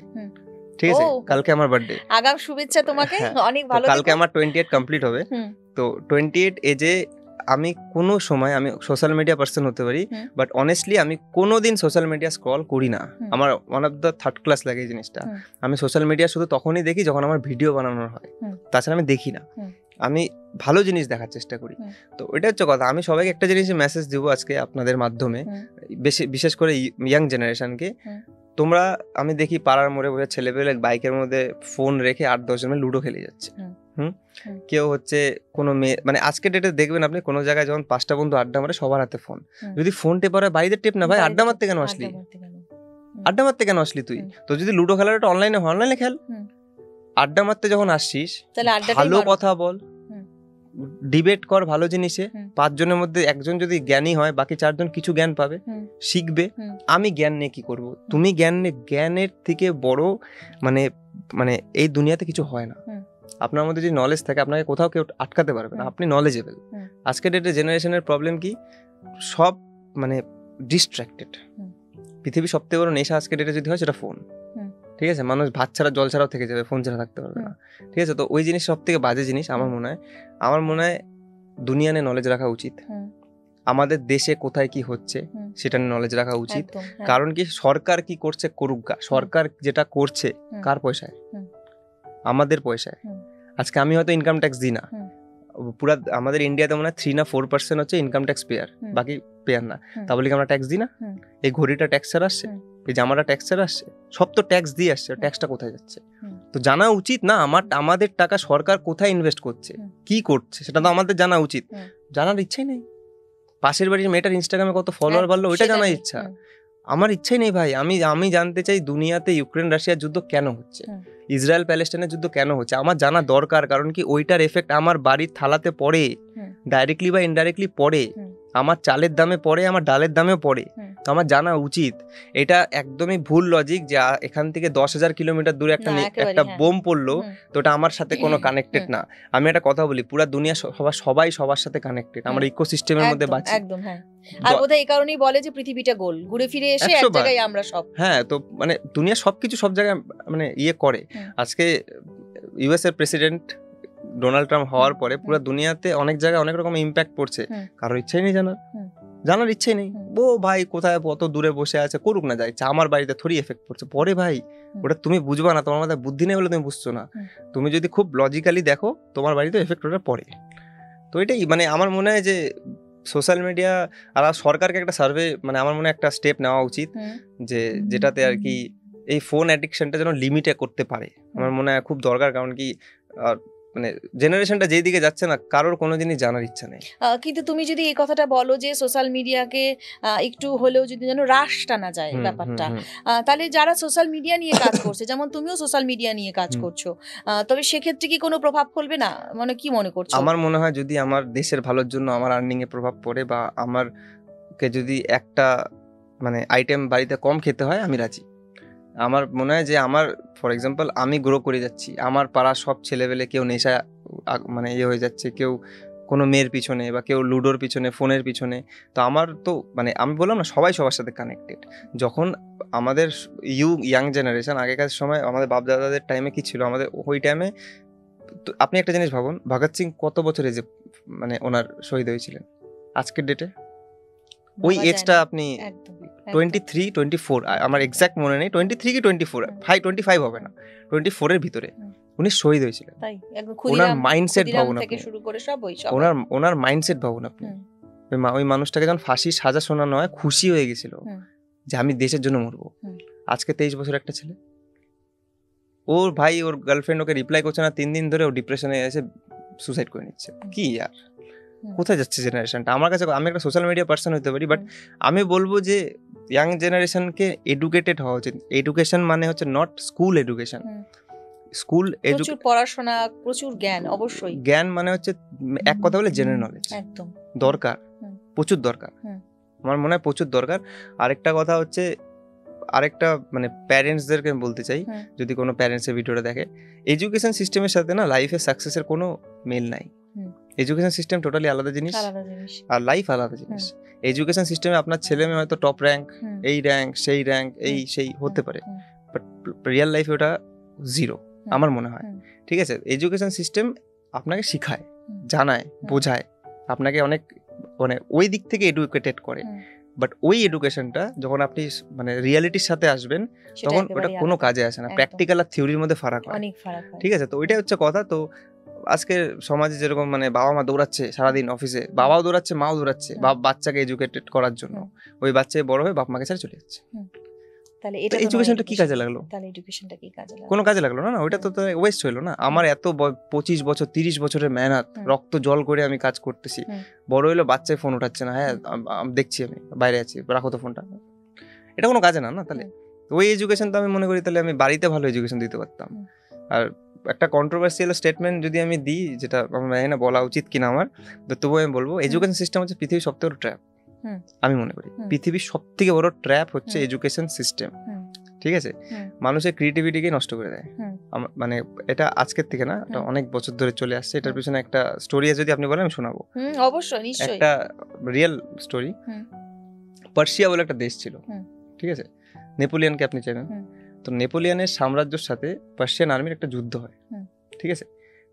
ঠিক আছে? কালকে আমার বার্থডে, আগাম শুভেচ্ছা তোমাকে, অনেক ভালো। কালকে আমার 28 কমপ্লিট হবে। তো 28 এজে আমি কোনো সময় আমি সোশ্যাল মিডিয়া পার্সন হতে পারি, বাট অনেস্টলি আমি কোনোদিন সোশ্যাল মিডিয়া স্ক্রল করি না। আমার one of the third class লাগে এই জিনিসটা। আমি সোশ্যাল মিডিয়া শুধু তখনই দেখি যখন আমার ভিডিও বানানোর হয়, তাছাড়া আমি দেখি না। আমি ভালো জিনিস দেখার চেষ্টা করি। তো এটা হচ্ছে কথা। আমি সবাইকে একটা জিনিস মেসেজ দেবো আজকে আপনাদের মাধ্যমে, বিশেষ করে ইয়াং জেনারেশনকে। তোমরা, আমি দেখি পাড়ার মোড়ে বসে ছেলেপেলে বাইকের মধ্যে ফোন রেখে 8-10 জন লুডো খেলে যাচ্ছে। কেউ হচ্ছে কোনো মেয়ে, মানে আজকে ডেটে দেখবেন আপনি কোনো জায়গায় যখন 5টা বন্ধু আড্ডা মারে সবার হাতে ফোন। যদি ফোন টেপার হয় বাইরের টেপ না ভাই, আড্ডা মারতে কেন আসলি? আড্ডা মারতে কেন আসলি তুই? তো যদি লুডো খেলার একটা অনলাইনে হয়, অনলাইনে খেল। আড্ডা মারতে যখন আসছিস ভালো কথা বল, ডিবেট কর ভালো জিনিসে। 5 জনের মধ্যে একজন যদি জ্ঞানী হয়, বাকি 4 জন কিছু জ্ঞান পাবে, শিখবে। আমি জ্ঞান নিয়ে কি করব? তুমি জ্ঞানের থেকে বড় মানে এই দুনিয়াতে কিছু হয় না। আপনার মধ্যে যদি নলেজ থাকে আপনাকে কোথাও কেউ আটকাতে পারবে না, আপনি নলেজেবল। আজকের ডেটে জেনারেশনের প্রবলেম কি, সব মানে ডিস্ট্র্যাক্টেড। পৃথিবীর সবথেকে বড় নেশা আজকের ডেটে যদি হয় সেটা ফোন, ঠিক আছে? মানুষ ভাত ছাড়া জল ছাড়াও থেকে যাবে, ফোন ছাড়া থাকতে পারবে না, ঠিক আছে? তো ওই জিনিস সব থেকে বাজে জিনিস আমার মনে হয় দুনিয়া নিয়ে নলেজ রাখা উচিত। আমাদের দেশে কোথায় কি হচ্ছে সেটা নিয়ে নলেজ রাখা উচিত। কারণ কি, সরকার কি করছে করুক গা, সরকার যেটা করছে কার পয়সায়? আমাদের পয়সায়। আজকে আমি হয়তো ইনকাম ট্যাক্স দিই না, পুরা আমাদের ইন্ডিয়াতে মনে হয় 3 না 4% হচ্ছে ইনকাম ট্যাক্স পেয়ার, বাকি পেয়ার না। তা বলে কি আমরা ট্যাক্স দিই না? এই ঘড়িটা ট্যাক্স ছাড়া আসছে, এই জামাটা ট্যাক্স ছাড়া আসছে, সব তো ট্যাক্স দিয়ে আসছে। ট্যাক্সটা কোথায় যাচ্ছে? তো জানা উচিত না আমাদের টাকা সরকার কোথায় ইনভেস্ট করছে, কি করছে, সেটা তো আমাদের জানা উচিত। জানার ইচ্ছাই নেই। পাশের বাড়ির মেয়েটার ইনস্টাগ্রামে কত ফলোয়ার বাড়লো ওইটা জানার ইচ্ছা, আমার ইচ্ছাই নেই ভাই। আমি জানতে চাই দুনিয়াতে ইউক্রেন রাশিয়ার যুদ্ধ কেন হচ্ছে, ইসরায়েল প্যালেস্টাইনের যুদ্ধ কেন হচ্ছে, আমার জানা দরকার। কারণ কি, ওইটার এফেক্ট আমার বাড়ির থালাতে পড়ে, ডাইরেক্টলি বা ইনডাইরেক্টলি পড়ে, আমার চালের দামে পড়ে, আমার ডালের দামেও পড়ে। তো আমার জানা উচিত। এটা একদমই ভুল লজিক যে এখান থেকে 10,000 কিলোমিটার দূরে একটা বোম পড়লো, তো ওটা আমার সাথে কোনো কানেক্টেড না। আমি একটা কথা বলি, পুরো দুনিয়া সবাই সবার সাথে কানেক্টেড, আমরা ইকোসিস্টেমের মধ্যে বাঁচি। একদম, হ্যাঁ। আর বোধহয় এই কারণেই বলে যে পৃথিবীটা গোল, ঘুরে ফিরে এসে এক জায়গায় আমরা সব। হ্যাঁ, তো মানে দুনিয়া সবকিছু সব জায়গায় মানে ইয়ে করে। আজকে ইউএস এর প্রেসিডেন্ট ডোনাল্ড ট্রাম্প হওয়ার পরে পুরো দুনিয়াতে অনেক জায়গায় অনেক রকম ইম্প্যাক্ট পড়ছে। কারোর ইচ্ছাই নেই জানার ইচ্ছাই নেই। ও ভাই কোথায় কত দূরে বসে আছে, করুক না যাইছে, আমার বাড়িতে থোড়ি এফেক্ট পড়ছে। পরে ভাই ওটা তুমি বুঝবা না, তোমার মাথায় বুদ্ধি নেই বলে তুমি বুঝছো না। তুমি যদি খুব লজিক্যালি দেখো, তোমার বাড়িতে এফেক্ট ওটা পড়ে। তো এটাই মানে আমার মনে হয় যে সোশ্যাল মিডিয়া আর সরকারকে একটা সার্ভে, মানে আমার মনে হয় একটা স্টেপ নেওয়া উচিত, যে যেটাতে আর কি এই ফোন অ্যাডিকশনটা যেন লিমিটে করতে পারে। আমার মনে হয় খুব দরকার। কারণ কি, মানে জেনারেশনটা যেই দিকে যাচ্ছে না, কারোর কোনো জিনিস জানার ইচ্ছা নেই। কিন্তু তুমি যদি এই কথাটা বলো যে সোশ্যাল মিডিয়াকে একটু হলেও যদি যেন হ্রাস টানা যায় ব্যাপারটা, তাহলে যারা সোশ্যাল মিডিয়া নিয়ে কাজ করছে, যেমন তুমিও সোশ্যাল মিডিয়া নিয়ে কাজ করছো, তবে সেক্ষেত্রে কি কোনো প্রভাব ফেলবে না? মানে কি মনে করছো? আমার মনে হয় যদি আমার দেশের ভালোর জন্য আমার আর্নিং এ প্রভাব পড়ে, বা আমারকে যদি একটা মানে আইটেম বাড়িতে কম খেতে হয়, আমি রাজি। আমার মনে হয় যে আমার ফর এক্সাম্পল আমি গ্রো করে যাচ্ছি, আমার পাড়ার সব ছেলেবেলে কেউ নেশা মানে ইয়ে হয়ে যাচ্ছে, কেউ কোনো মেয়ের পিছনে, বা কেউ লুডোর পিছনে, ফোনের পিছনে। তো আমার তো মানে আমি বললাম না, সবাই সবার সাথে কানেক্টেড। যখন আমাদের ইয়াং জেনারেশন, আগেকার সময় আমাদের বাপ দাদাদের টাইমে কি ছিল, আমাদের ওই টাইমে আপনি একটা জিনিস ভাবুন, ভগৎ সিং কত বছরে যে মানে ওনার শহীদ হয়েছিলেন, আজকের ডেটে ওই এজটা আপনি 23, 24, আমার এক্সাক্ট মনে নেই, 23 কি 24, ভাই 25 হবে না, 24 এর ভিতরে উনি শহীদ হয়েছিলেন। ওনার মাইন্ডসেট ভাবুন আপনি, ওনার মাইন্ডসেট ভাবুন আপনি। ওই মানুষটাকে যখন ফাঁসির সাজা শোনানো হয়, খুশি হয়ে গেছিল যে আমি দেশের জন্য মরবো। আজকে 23 বছর একটা ছেলে, ওর ভাই ওর গার্লফ্রেন্ড ওকে রিপ্লাই করছে না 3 দিন ধরে, ও ডিপ্রেশনে এসে সুসাইড করে নিচ্ছে। কি ইয়ার, কোথায় যাচ্ছে জেনারেশনটা? আমার কাছে, আমি একটা সোশ্যাল মিডিয়া পার্সন হতে পারি, বাট আমি বলবো যে ইয়াং জেনারেশনকে এডুকেটেড হওয়া উচিত। এডুকেশন মানে হচ্ছে নট স্কুল এডুকেশন, স্কুল প্রচুর পড়াশোনা, প্রচুর জ্ঞান, অবশ্যই জ্ঞান মানে হচ্ছে এক কথা বলে জেনারেল নলেজ একদম দরকার, প্রচুর দরকার। আমার মনে হয় প্রচুর দরকার। আরেকটা কথা হচ্ছে, আরেকটা মানে প্যারেন্টসদেরকে বলতে চাই, যদি কোনো প্যারেন্টসের ভিডিওটা দেখে, এডুকেশন সিস্টেমের সাথে না লাইফে সাকসেসের কোনো মেল নাই। এডুকেশন সিস্টেম টোটালি আলাদা জিনিস, আর লাইফ আলাদা জিনিস। এডুকেশন সিস্টেমে আপনার ছেলে মেয়ে হয়তো টপ র্যাঙ্ক, এই র্যাঙ্ক সেই র্যাঙ্ক, এই সেই হতে পারে, বাট রিয়েল লাইফে ওটা জিরো আমার মনে হয়। ঠিক আছে, এডুকেশন সিস্টেম আপনাকে শিখায়, জানায়, বোঝায়, আপনাকে অনেক মানে ওই দিক থেকে এডুকেটেড করে। বাট ওই এডুকেশনটা যখন আপনি মানে রিয়ালিটির সাথে আসবেন, তখন ওটা কোনো কাজে আসে না। প্র্যাকটিক্যাল আর থিওরির মধ্যে ফারাক হয়। ঠিক আছে, তো ওইটাই হচ্ছে কথা। তো আজকে সমাজে যেরকম মানে বাবা মা দৌড়াচ্ছে সারাদিন অফিসে, বাবাও দৌড়াচ্ছে, মাও দৌড়াচ্ছে বাচ্চাকে এডুকেটেড করার জন্য, ওই বাচ্চা বড় হয়ে বাপ মাকে ছেড়ে চলে যাচ্ছে। তাহলে এটা এডুকেশনটা কি কাজে লাগলো? তাহলে এডুকেশনটা কি কাজে লাগলো? কোনো কাজে লাগলো না, ওইটা তো ওয়েস্ট হলো না। আমার এত 25 বছর 30 বছরের মেহনত, রক্ত জল করে আমি কাজ করতেছি, বড় হইলো বাচ্চায় ফোন উঠাচ্ছে না, হ্যাঁ দেখছি আমি বাইরে আছি, রাখো তো ফোনটা, এটা কোনো কাজে না। তাহলে ওই এডুকেশন তো আমি মনে করি তাহলে আমি বাড়িতে ভালো এডুকেশন দিতে পারতাম। আর একটা কন্ট্রোভার্সিয়াল স্টেটমেন্ট যদি আমি দিই, যেটা আমার জানি না বলা উচিত কিনা আমার, তো তবুও আমি বলবো, এডুকেশন সিস্টেম হচ্ছে পৃথিবীর সবথেকে বড় ট্র্যাপ। আমি মনে করি পৃথিবীর সবথেকে বড় ট্র্যাপ হচ্ছে এডুকেশন সিস্টেম। ঠিক ঠিক আছে, হুম। মানুষের ক্রিয়েটিভিটিকে নষ্ট করে দেয়। হুম। মানে এটা আজকের থেকে না, এটা হুম। অনেক বছর ধরে চলে আসছে। এটার হুম। পিছনে একটা স্টোরি যদি আপনি বলেন আমি শোনাবো। অবশ্যই, নিশ্চয়ই। একটা রিয়েল স্টোরি। হুম। পার্সিয়া বলে একটা দেশ ছিল, হুম। ঠিক আছে, নেপোলিয়নকে আপনি চেনেন। হুম। তো নেপোলিয়নের সাম্রাজ্যের সাথে পার্সিয়ান আর্মির একটা যুদ্ধ হয়, হুম। ঠিক আছে।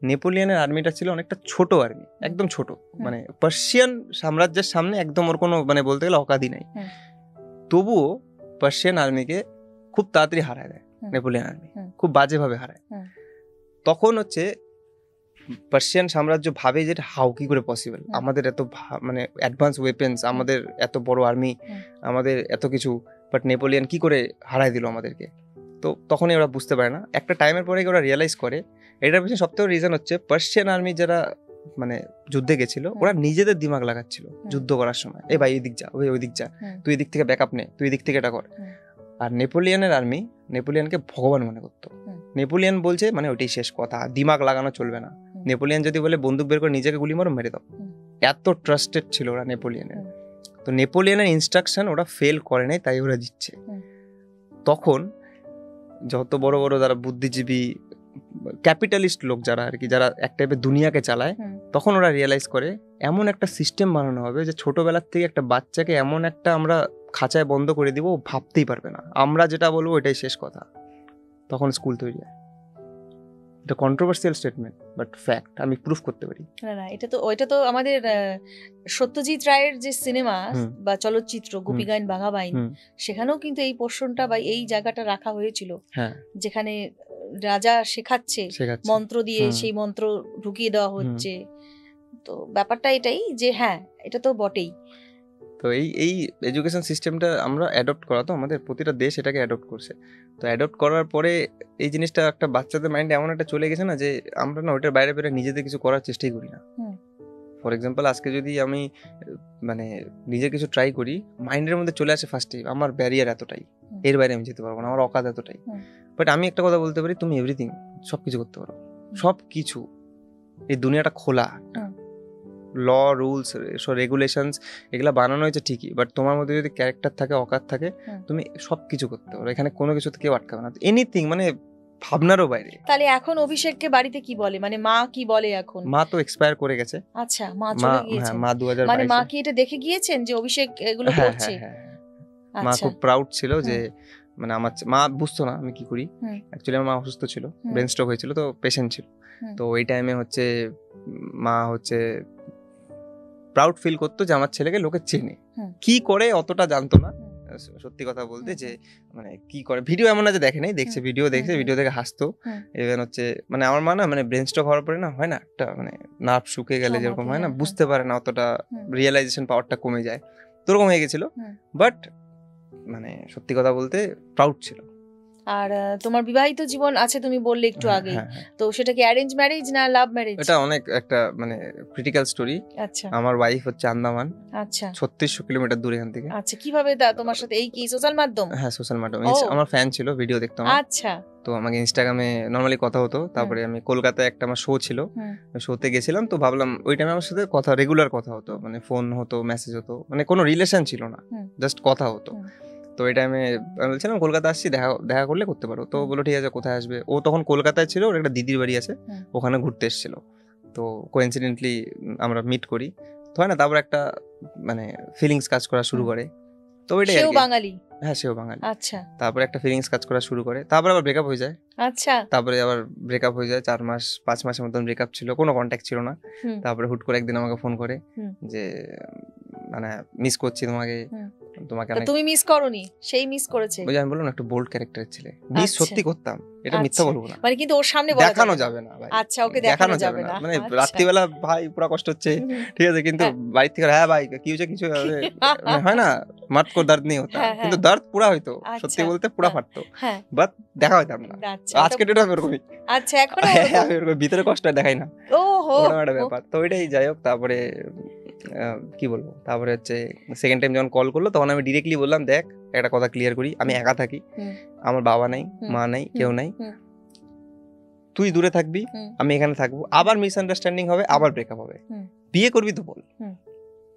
নেপোলিয়নের আর্মিটা ছিল অনেকটা ছোট আর্মি, একদম ছোট, মানে পার্সিয়ান সাম্রাজ্যের সামনে একদম ওর কোনো মানে বলতে গেলে অকাদি নাই। হুম। তবুও পার্সিয়ান আর্মিকে খুব তাড়াতাড়ি হারায় দেয় হুম। নেপোলিয়ন আর্মি, হুম। খুব বাজেভাবে হারায়। হুম। তখন হচ্ছে পার্সিয়ান সাম্রাজ্য ভাবে যে হাউ কি করে পসিবল, হুম। আমাদের এত মানে অ্যাডভান্স ওয়েপেন্স, আমাদের এত বড় আর্মি, হুম। আমাদের এত কিছু, বাট নেপোলিয়ন কি করে হারায় দিল আমাদেরকে। তো তখনই ওরা বুঝতে পারে না, একটা টাইমের পরে ওরা রিয়েলাইজ করে এটার পিছনে সবথেকে রিজন হচ্ছে পার্সিয়ান আর্মি যারা মানে যুদ্ধে গেছিল, ওরা নিজেদের দিমাগ লাগাচ্ছিল যুদ্ধ করার সময়, এই ভাই এদিক যা, ওই ওইদিক যা, তুই এদিক থেকে ব্যাকআপ নে, তুই এদিক থেকে এটা কর। আর নেপোলিয়নের আর্মি নেপোলিয়নকে ভগবান মনে করতো। নেপোলিয়ন বলছে মানে ওইটাই শেষ কথা, দিমাগ লাগানো চলবে না। নেপোলিয়ন যদি বলে বন্দুক বের করে নিজেকে গুলি মারো, মেরে দাও। এত ট্রাস্টেড ছিল ওরা নেপোলিয়নের। তো নেপোলিয়নের ইনস্ট্রাকশন ওরা ফেল করে নাই, তাই ওরা জিতছে। তখন যত বড় বড় যারা বুদ্ধিজীবী ক্যাপিটালিস্ট লোক যারা আর কি, যারা এক টাইপের দুনিয়াকে চালায়, তখন ওরা রিয়েলাইজ করে এমন একটা সিস্টেম বানানো হবে যে ছোটবেলার থেকে একটা বাচ্চাকে এমন একটা আমরা খাঁচায় বন্ধ করে দিব, ও ভাবতেই পারবে না, আমরা যেটা বলবো ওইটাই শেষ কথা। তখন স্কুল তৈরি হয়। এটা কন্ট্রোভার্সিয়াল স্টেটমেন্ট, বাট ফ্যাক্ট, আমি প্রুফ করতে পারি। না, ওইটা তো আমাদের সত্যজিৎ রায়ের যে সিনেমা বা চলচ্চিত্র গোপী গাইন বাঘা বাইন, সেখানেও কিন্তু এই পোর্শনটা বা এই জায়গাটা রাখা হয়েছিল, যেখানে রাজা শেখাচ্ছে মন্ত্র দিয়ে, সেই মন্ত্র ঢুকিয়ে দেওয়া হচ্ছে। তো ব্যাপারটা এটাই যে হ্যাঁ, এটা তো বটেই। তো এই এডুকেশন সিস্টেমটা আমরা অ্যাডপ্ট করা, তো আমাদের প্রতিটা দেশ এটাকে অ্যাডপ্ট করছে। তো অ্যাডপ্ট করার পরে এই জিনিসটা একটা বাচ্চাদের মাইন্ডে এমন একটা চলে গেছে না, যে আমরা না ওইটার বাইরে বেরে নিজেদের কিছু করার চেষ্টাই করি না। ফর এক্সাম্পল, আজকে যদি আমি মানে নিজের কিছু ট্রাই করি, মাইন্ডের মধ্যে চলে আসে ফার্স্টে আমার ব্যারিয়ার এতটাই, এর বাইরে আমি যেতে পারবো না, আমার অকাত এতটাই। বাট আমি একটা কথা বলতে পারি, তুমি এভরিথিং, সব কিছু করতে পারো, সব কিছু। এই দুনিয়াটা খোলা, ল রুলস রেগুলেশনস এগুলা বানানো হয়েছে ঠিকই, বাট তোমার মধ্যে যদি ক্যারেক্টার থাকে, অকাত থাকে, তুমি সব কিছু করতে পারো। এখানে কোনো কিছুতে কেউ আটকাবে না, এনিথিং, মানে ভাবনারও বাইরে। তাহলে এখন অভিষেককে বাড়িতে কি বলে, মানে মা কি বলে এখন? মা তো এক্সপায়ার করে গেছে। আচ্ছা, মা চলে গিয়েছে। মা 2022 মানে মা কি এটা দেখে গিয়েছেন যে অভিষেক এগুলো করছে? মা খুব প্রাউড ছিল যে মানে আমার মা বুঝতো না আমি কি করি। অ্যাকচুয়ালি আমার মা অসুস্থ ছিল, ব্রেন স্ট্রোক হয়েছিল, তো পেশেন্ট ছিল। তো ওই টাইমে হচ্ছে মা হচ্ছে প্রাউড ফিল করতো যে আমার ছেলেকে লোকে চেনে, কি করে অতটা জানতো না সত্যি কথা বলতে, যে মানে কি করে। ভিডিও এমন না যে দেখে নাই, দেখছে, ভিডিও দেখছে, ভিডিও দেখে হাসতো। ইভেন হচ্ছে মানে আমার মা না, মানে ব্রেন স্ট্রোক হওয়ার পরে না হয় না একটা মানে নার্ভ শুকে গেলে যেরকম হয় না, বুঝতে পারে না, অতটা রিয়েলাইজেশন পাওয়ারটা কমে যায়, তো ওরকম হয়ে গেছিল। বাট মানে সত্যি কথা বলতে প্রাউড ছিল। আর তোমার বিবাহিত জীবন আছে তুমি বললে একটু আগে, তো সেটা কি অ্যারেঞ্জ ম্যারেজ না লাভ ম্যারেজ? এটা অনেক একটা মানে ক্রিটিক্যাল স্টোরি। আচ্ছা, আমার ওয়াইফ হচ্ছে আন্দামান, আচ্ছা 3600 কিলোমিটার দূর এখান থেকে। আচ্ছা, কিভাবে তোমার সাথে? এই কি সোশ্যাল মাধ্যম? হ্যাঁ, সোশ্যাল মাধ্যম। আমার ফ্যান ছিল, ভিডিও দেখতো। আচ্ছা, তো আমাকে ইনস্টাগ্রামে নরমালি কথা হতো। তারপরে আমি কলকাতায় একটা আমার শো ছিল, শোতে গেছিলাম, তো ভাবলাম ওই টাইমে আমার সাথে কথা রেগুলার কথা হতো, মানে ফোন হতো, মেসেজ হতো, মানে কোনো রিলেশন ছিল না, জাস্ট কথা হতো। তো এই টাইমে আমি বলছিলাম কলকাতা আসছি, দেখা করলে করতে পারো। তো বলো ঠিক আছে, কোথায় আসবে? ও তখন কলকাতায় ছিল, ওর একটা দিদির বাড়ি আছে, ওখানে ঘুরতে এসেছিল। তো কোইন্সিডেন্টলি আমরা মিট করি, তো হয় না, তারপর একটা মানে ফিলিংস কাজ করা শুরু করে। তো ওইটাই, সেও বাঙালি? হ্যাঁ, সেও বাঙালি। আচ্ছা, তারপরে একটা ফিলিংস কাজ করা শুরু করে, তারপরে আবার ব্রেকআপ হয়ে যায়। আচ্ছা, তারপরে আবার ব্রেকআপ হয়ে যায়, 5 মাসের মতন ব্রেকআপ ছিল, কোনো কন্ট্যাক্ট ছিল না। তারপরে হুট করে একদিন আমাকে ফোন করে যে মানে মিস করছি তোমাকে। তুমি মিস করোনি, সেই মিস করেছে। ওই আমি বললাম একটু বোল্ড ক্যারেক্টারের ছেলে, মিস সত্যি করতাম, এটা মিথ্যা বলবো না, মানে কিন্তু ওর সামনে দেখানো যাবে না ভাই। আচ্ছা, ওকে দেখানো যাবে না, মানে রাত্রিবেলা ভাই পুরো কষ্ট হচ্ছে, ঠিক আছে, কিন্তু বাড়ি থেকে হ্যাঁ ভাই কি হচ্ছে, কিছু হয় না, মাত কো দর্দ নেই হতা, কিন্তু দর্দ পুরা হইতো, সত্যি বলতে পুরা ফাটতো, বাট দেখা হইতাম না। আজকে ডেটা এরকমই। আচ্ছা, এখন এরকম ভিতরে কষ্ট দেখাই না, ওটা একটা ব্যাপার। তো ওইটাই যাই হোক। তারপরে কি বলবো, তারপরে হচ্ছে সেকেন্ড টাইম যখন কল করলো, তখন আমি ডিরেক্টলি বললাম, দেখ একটা কথা ক্লিয়ার করি, আমি একা থাকি, আমার বাবা নাই, মা নাই, কেউ নাই, তুই দূরে থাকবি, আমি এখানে থাকবো, আবার মিসআন্ডারস্ট্যান্ডিং হবে, আবার ব্রেকআপ হবে, বিয়ে করবি তো বল।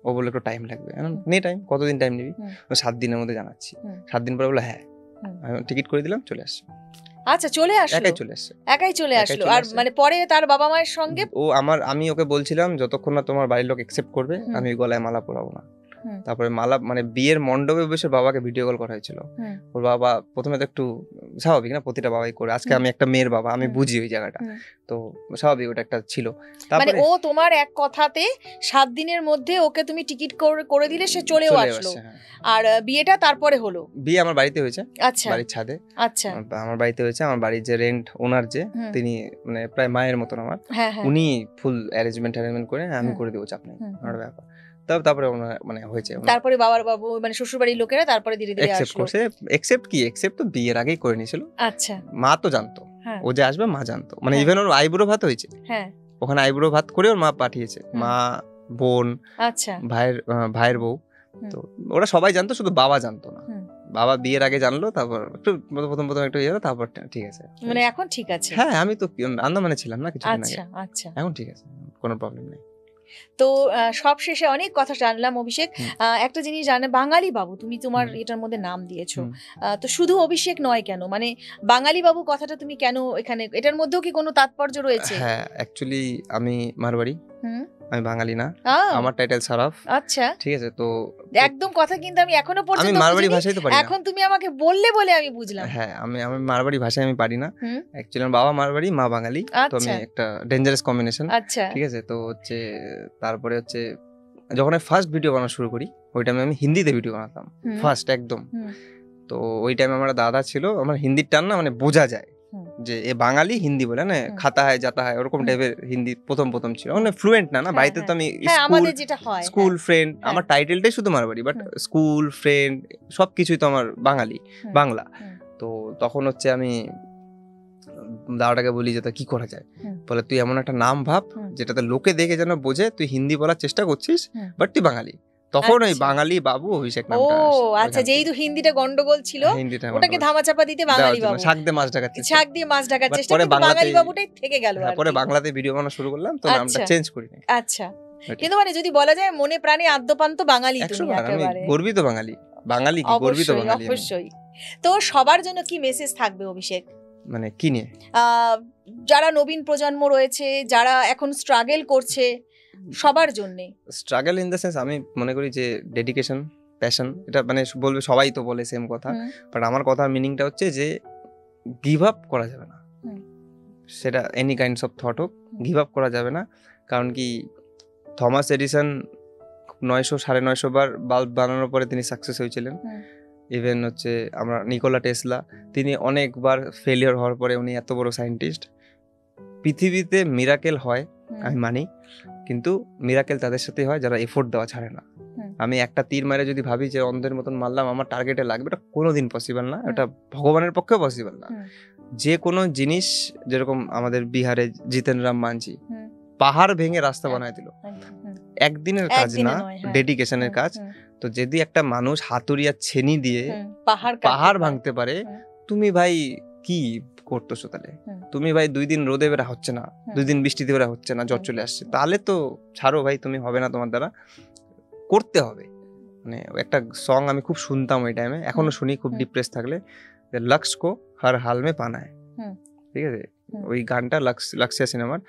ও বললো একটু টাইম লাগবে। নেই টাইম, কতদিন টাইম নিবি? 7 দিনের মধ্যে জানাচ্ছি। 7 দিন পরে বললো হ্যাঁ। আমি টিকিট করে দিলাম, চলে আসছে। আচ্ছা, চলে আসলো, একাই চলে আসছে। একাই চলে একাই আসলো। চলে আর আসছে। মানে পরে তার বাবা মায়ের সঙ্গে আমি ওকে বলছিলাম যতক্ষণ না তোমার বাড়ির লোক একসেপ্ট করবে আমি গলায় মালা পরাবো না। তারপরে মালা মানে বিয়ের মণ্ডপে বসে বাবাকে ভিডিও কল করা হয়েছিল। ওর বাবা প্রথমে তো একটু স্বাভাবিক না, প্রতিটা বাবাই করে, আজকে আমি একটা মেয়ের বাবা, আমি বুঝি ওই জায়গাটা, তো স্বাভাবিক ওটা একটা ছিল। মানে তারপরে ও তোমার এক কথাতে 7 দিনের মধ্যে ওকে তুমি টিকিট করে দিলে, সে চলেও আসলো। আর বিয়েটা তারপরে হলো? বিয়ে আমার বাড়িতে হয়েছে, আচ্ছা, বাড়ির ছাদে। আচ্ছা, আমার বাড়িতে হয়েছে। আমার বাড়ির যে রেন্ট ওনার যে, তিনি মানে প্রায় মায়ের মতন আমার, হ্যাঁ হ্যাঁ, উনি ফুল অ্যারেঞ্জমেন্ট করে আমি করে দেবো, চাপ নেই, আমার ব্যাপার। তারপরে মানে হয়েছে, তারপরে বাবু মানে শ্বশুর বাড়ির লোকেরা তারপরে ধীরে ধীরে অ্যাকসেপ্ট আসলো। করছে। অ্যাকসেপ্ট তো বিয়ের আগেই করে নিয়েছিল। আচ্ছা, মা তো জানতো ও যে আসবে, মা জানতো, মানে হ্যাঁ। ইভেন ওর আইবুড়ো ভাত হয়েছে, হ্যাঁ, ওখানে আইবুড়ো ভাত করে ওর মা পাঠিয়েছে, মা, বোন, আচ্ছা, ভাইয়ের বউ, তো ওরা সবাই জানতো, শুধু বাবা জানতো না। বাবা বিয়ের আগে জানলো, তারপর একটু প্রথম একটু ইয়ে হলো, তারপর ঠিক আছে। মানে এখন ঠিক আছে? হ্যাঁ, আমি তো আন্দামানে ছিলাম না কিছুদিন আগে। আচ্ছা, আচ্ছা, এখন ঠিক আছে, কোনো প্রবলেম নেই। তো সব শেষে অনেক কথা জানলাম অভিষেক। একটা জিনিস জানে, বাঙালি বাবু তুমি তোমার এটার মধ্যে নাম দিয়েছো, তো শুধু অভিষেক নয় কেন, মানে বাঙালি বাবু কথাটা তুমি কেন এখানে, এটার মধ্যেও কি কোনো তাৎপর্য রয়েছে? হ্যাঁ, অ্যাকচুয়ালি আমি মারওয়াড়ি, আমি বাঙালি না, আমার টাইটেল সারাফ। আচ্ছা, ঠিক আছে, তো একদম কথা কিন্তু আমি এখনো পর্যন্ত আমি মারওয়াড়ি ভাষাই তো পারি না। এখন তুমি আমাকে বললে বলে আমি বুঝলাম। হ্যাঁ, আমি মারওয়াড়ি ভাষায় আমি পারি না। অ্যাকচুয়ালি আমার বাবা মারওয়াড়ি, মা বাঙালি, তো আমি একটা ডেঞ্জারাস কম্বিনেশন। আচ্ছা, ঠিক আছে, তো হচ্ছে তারপরে হচ্ছে যখন আমি ফার্স্ট ভিডিও বানানো শুরু করি, ওই টাইমে আমি হিন্দিতে ভিডিও বানাতাম ফার্স্ট একদম। তো ওই টাইমে আমার দাদা ছিল, আমার হিন্দির টান না মানে বোঝা যায় যে এ বাঙালি, হিন্দি বলে না, খাতা হয় যাতা হয় ওরকম টাইপের হিন্দি প্রথম ছিল, মানে ফ্লুয়েন্ট না। বাড়িতে তো আমি স্কুল ফ্রেন্ড, আমার টাইটেলটাই শুধু মারওয়াড়ি, বাট স্কুল ফ্রেন্ড সবকিছুই তো আমার বাঙালি, বাংলা। তো তখন হচ্ছে আমি দাদাটাকে বলি যে তা কি করা যায়, বলে তুই এমন একটা নাম ভাব যেটাতে লোকে দেখে যেন বোঝে তুই হিন্দি বলার চেষ্টা করছিস বাট তুই বাঙালি। তখন ওই বাঙালি বাবু অভিষেক নামটা আসে। ও আচ্ছা, যেহেতু হিন্দিটা গন্ডগোল ছিল, ওটাকে ধামাচাপা দিতে বাঙালি বাবু, শাক দিয়ে মাছ ঢাকার চেষ্টা, শাক দিয়ে মাছ ঢাকার চেষ্টা, কিন্তু বাঙালি বাবুটাই থেকে গেল। পরে বাংলাতে ভিডিও বানানো শুরু করলাম, তো নামটা চেঞ্জ করি না। আচ্ছা, কিন্তু মানে যদি বলা যায় মনে প্রাণে আদ্যপান্ত বাঙালি তুমি একেবারে। আমি গর্বিত বাঙালি, বাঙালি কি গর্বিত বাঙালি। অবশ্যই। তো সবার জন্য কি মেসেজ থাকবে অভিষেক, মানে কি নিয়ে? যারা নবীন প্রজন্ম রয়েছে, যারা এখন স্ট্রাগল করছে, সবার জন্য। স্ট্রাগল ইন দ্য সেন্স আমি মনে করি যে ডেডিকেশন, প্যাশন, এটা মানে বলবে সবাই তো বলে সেম কথা, বাট আমার কথার মিনিংটা হচ্ছে যে গিভ আপ করা যাবে না। সেটা এনি কাইন্ডস অফ থট হোক, গিভ আপ করা যাবে না। কারণ কি থমাস এডিসন 900-950 বার বাল্ব বানানোর পরে তিনি সাকসেস হয়েছিলেন। ইভেন হচ্ছে আমরা নিকোলা টেসলা, তিনি অনেকবার ফেলিওর হওয়ার পরে উনি এত বড় সায়েন্টিস্ট। পৃথিবীতে মিরাকেল হয় আমি মানি, কিন্তু মিরাকেল তাদের সাথে হয় যারা এফোর্ট দেওয়া ছাড়ে না। আমি একটা তীর মারে যদি ভাবি যে অন্ধের মতন মারলাম আমার টার্গেটে লাগবে, এটা কোনোদিন পসিবল না, এটা ভগবানের পক্ষেও পসিবল না। যে কোনো জিনিস, যেরকম আমাদের বিহারে জিতেন রাম মাঞ্ঝি পাহাড় ভেঙে রাস্তা বানায় দিল, একদিনের কাজ না, ডেডিকেশনের কাজ। তো যদি একটা মানুষ হাতুড়িয়া ছেনি দিয়ে পাহাড় ভাঙতে পারে, তুমি ভাই কি করতেছো তাহলে? তুমি ভাই 2 দিন রোদে বেরা হচ্ছে না, 2 দিন বৃষ্টিতে বেরা হচ্ছে না, জ্বর চলে আসছে, তাহলে তো ছাড়ো ভাই, তুমি হবে না তোমার দ্বারা, করতে হবে। মানে একটা সং আমি খুব শুনতাম ওই টাইমে, এখনো শুনি খুব ডিপ্রেস থাকলে, লক্ষ্য কো হর হাল মে পানা है। ঠিক আছে, ওই গানটা লাক্সিয়া সিনেমার,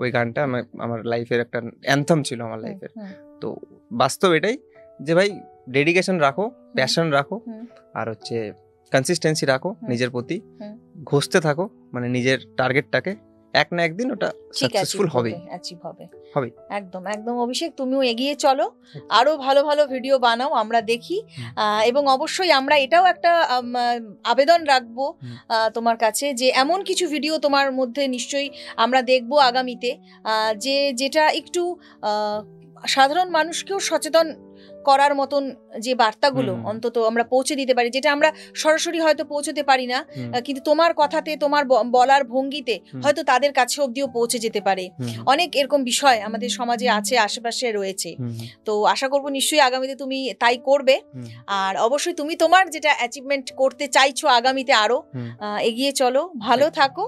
ওই গানটা আমার লাইফের একটা অ্যান্থম ছিল আমার লাইফের। তো বাস্তব এটাই যে ভাই ডেডিকেশন রাখো, প্যাশন রাখো, আর হচ্ছে কনসিস্টেন্সি রাখো নিজের প্রতি, ঘষতে থাকো, মানে নিজের টার্গেটটাকে, এক না একদিন ওটা সাকসেসফুল হবে। একদম একদম অভিষেক, তুমিও এগিয়ে চলো, আরো ভালো ভালো ভিডিও বানাও, আমরা দেখি। এবং অবশ্যই আমরা এটাও একটা আবেদন রাখবো তোমার কাছে, যে এমন কিছু ভিডিও তোমার মধ্যে নিশ্চয়ই আমরা দেখবো আগামীতে, যেটা একটু সাধারণ মানুষকেও সচেতন করার মতন যে বার্তাগুলো অন্তত আমরা পৌঁছে দিতে পারি, যেটা আমরা সরাসরি হয়তো পৌঁছতে পারি না, কিন্তু তোমার কথাতে, তোমার বলার ভঙ্গিতে হয়তো তাদের কাছে অবধিও পৌঁছে যেতে পারে। অনেক এরকম বিষয় আমাদের সমাজে আছে, আশেপাশে রয়েছে। তো আশা করবো নিশ্চয়ই আগামীতে তুমি তাই করবে। আর অবশ্যই তুমি তোমার যেটা অ্যাচিভমেন্ট করতে চাইছো আগামীতে আরো এগিয়ে চলো, ভালো থাকো।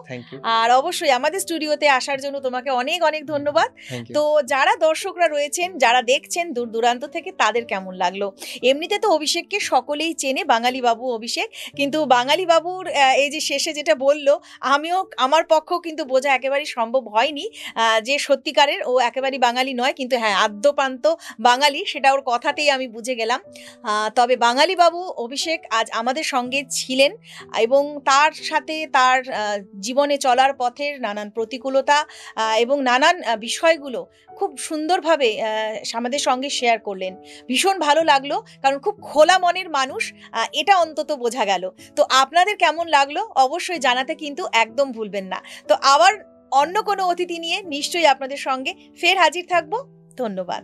আর অবশ্যই আমাদের স্টুডিওতে আসার জন্য তোমাকে অনেক অনেক ধন্যবাদ। তো যারা দর্শকরা রয়েছেন, যারা দেখছেন দূর দূরান্ত থেকে, তাদের কেমন লাগলো? এমনিতে তো অভিষেককে সকলেই চেনে, বাঙালি বাবু অভিষেক, কিন্তু বাঙালি বাবুর এই যে শেষে যেটা বললো, আমার পক্ষেও কিন্তু বোঝা একেবারেই সম্ভব হয়নি যে সত্যিকারের ও একেবারেই বাঙালি নয়, কিন্তু হ্যাঁ আদ্যপান্ত বাঙালি, সেটা ওর কথাতেই আমি বুঝে গেলাম। তবে বাঙালি বাবু অভিষেক আজ আমাদের সঙ্গে ছিলেন এবং তার সাথে তার জীবনে চলার পথের নানান প্রতিকূলতা এবং নানান বিষয়গুলো খুব সুন্দরভাবে আমাদের সঙ্গে শেয়ার করলেন। ভীষণ ভালো লাগলো, কারণ খুব খোলা মনের মানুষ, এটা অন্তত বোঝা গেল। তো আপনাদের কেমন লাগলো অবশ্যই জানাতে কিন্তু একদম ভুলবেন না। তো আবার অন্য কোনো অতিথি নিয়ে নিশ্চয়ই আপনাদের সঙ্গে ফের হাজির থাকবো। ধন্যবাদ।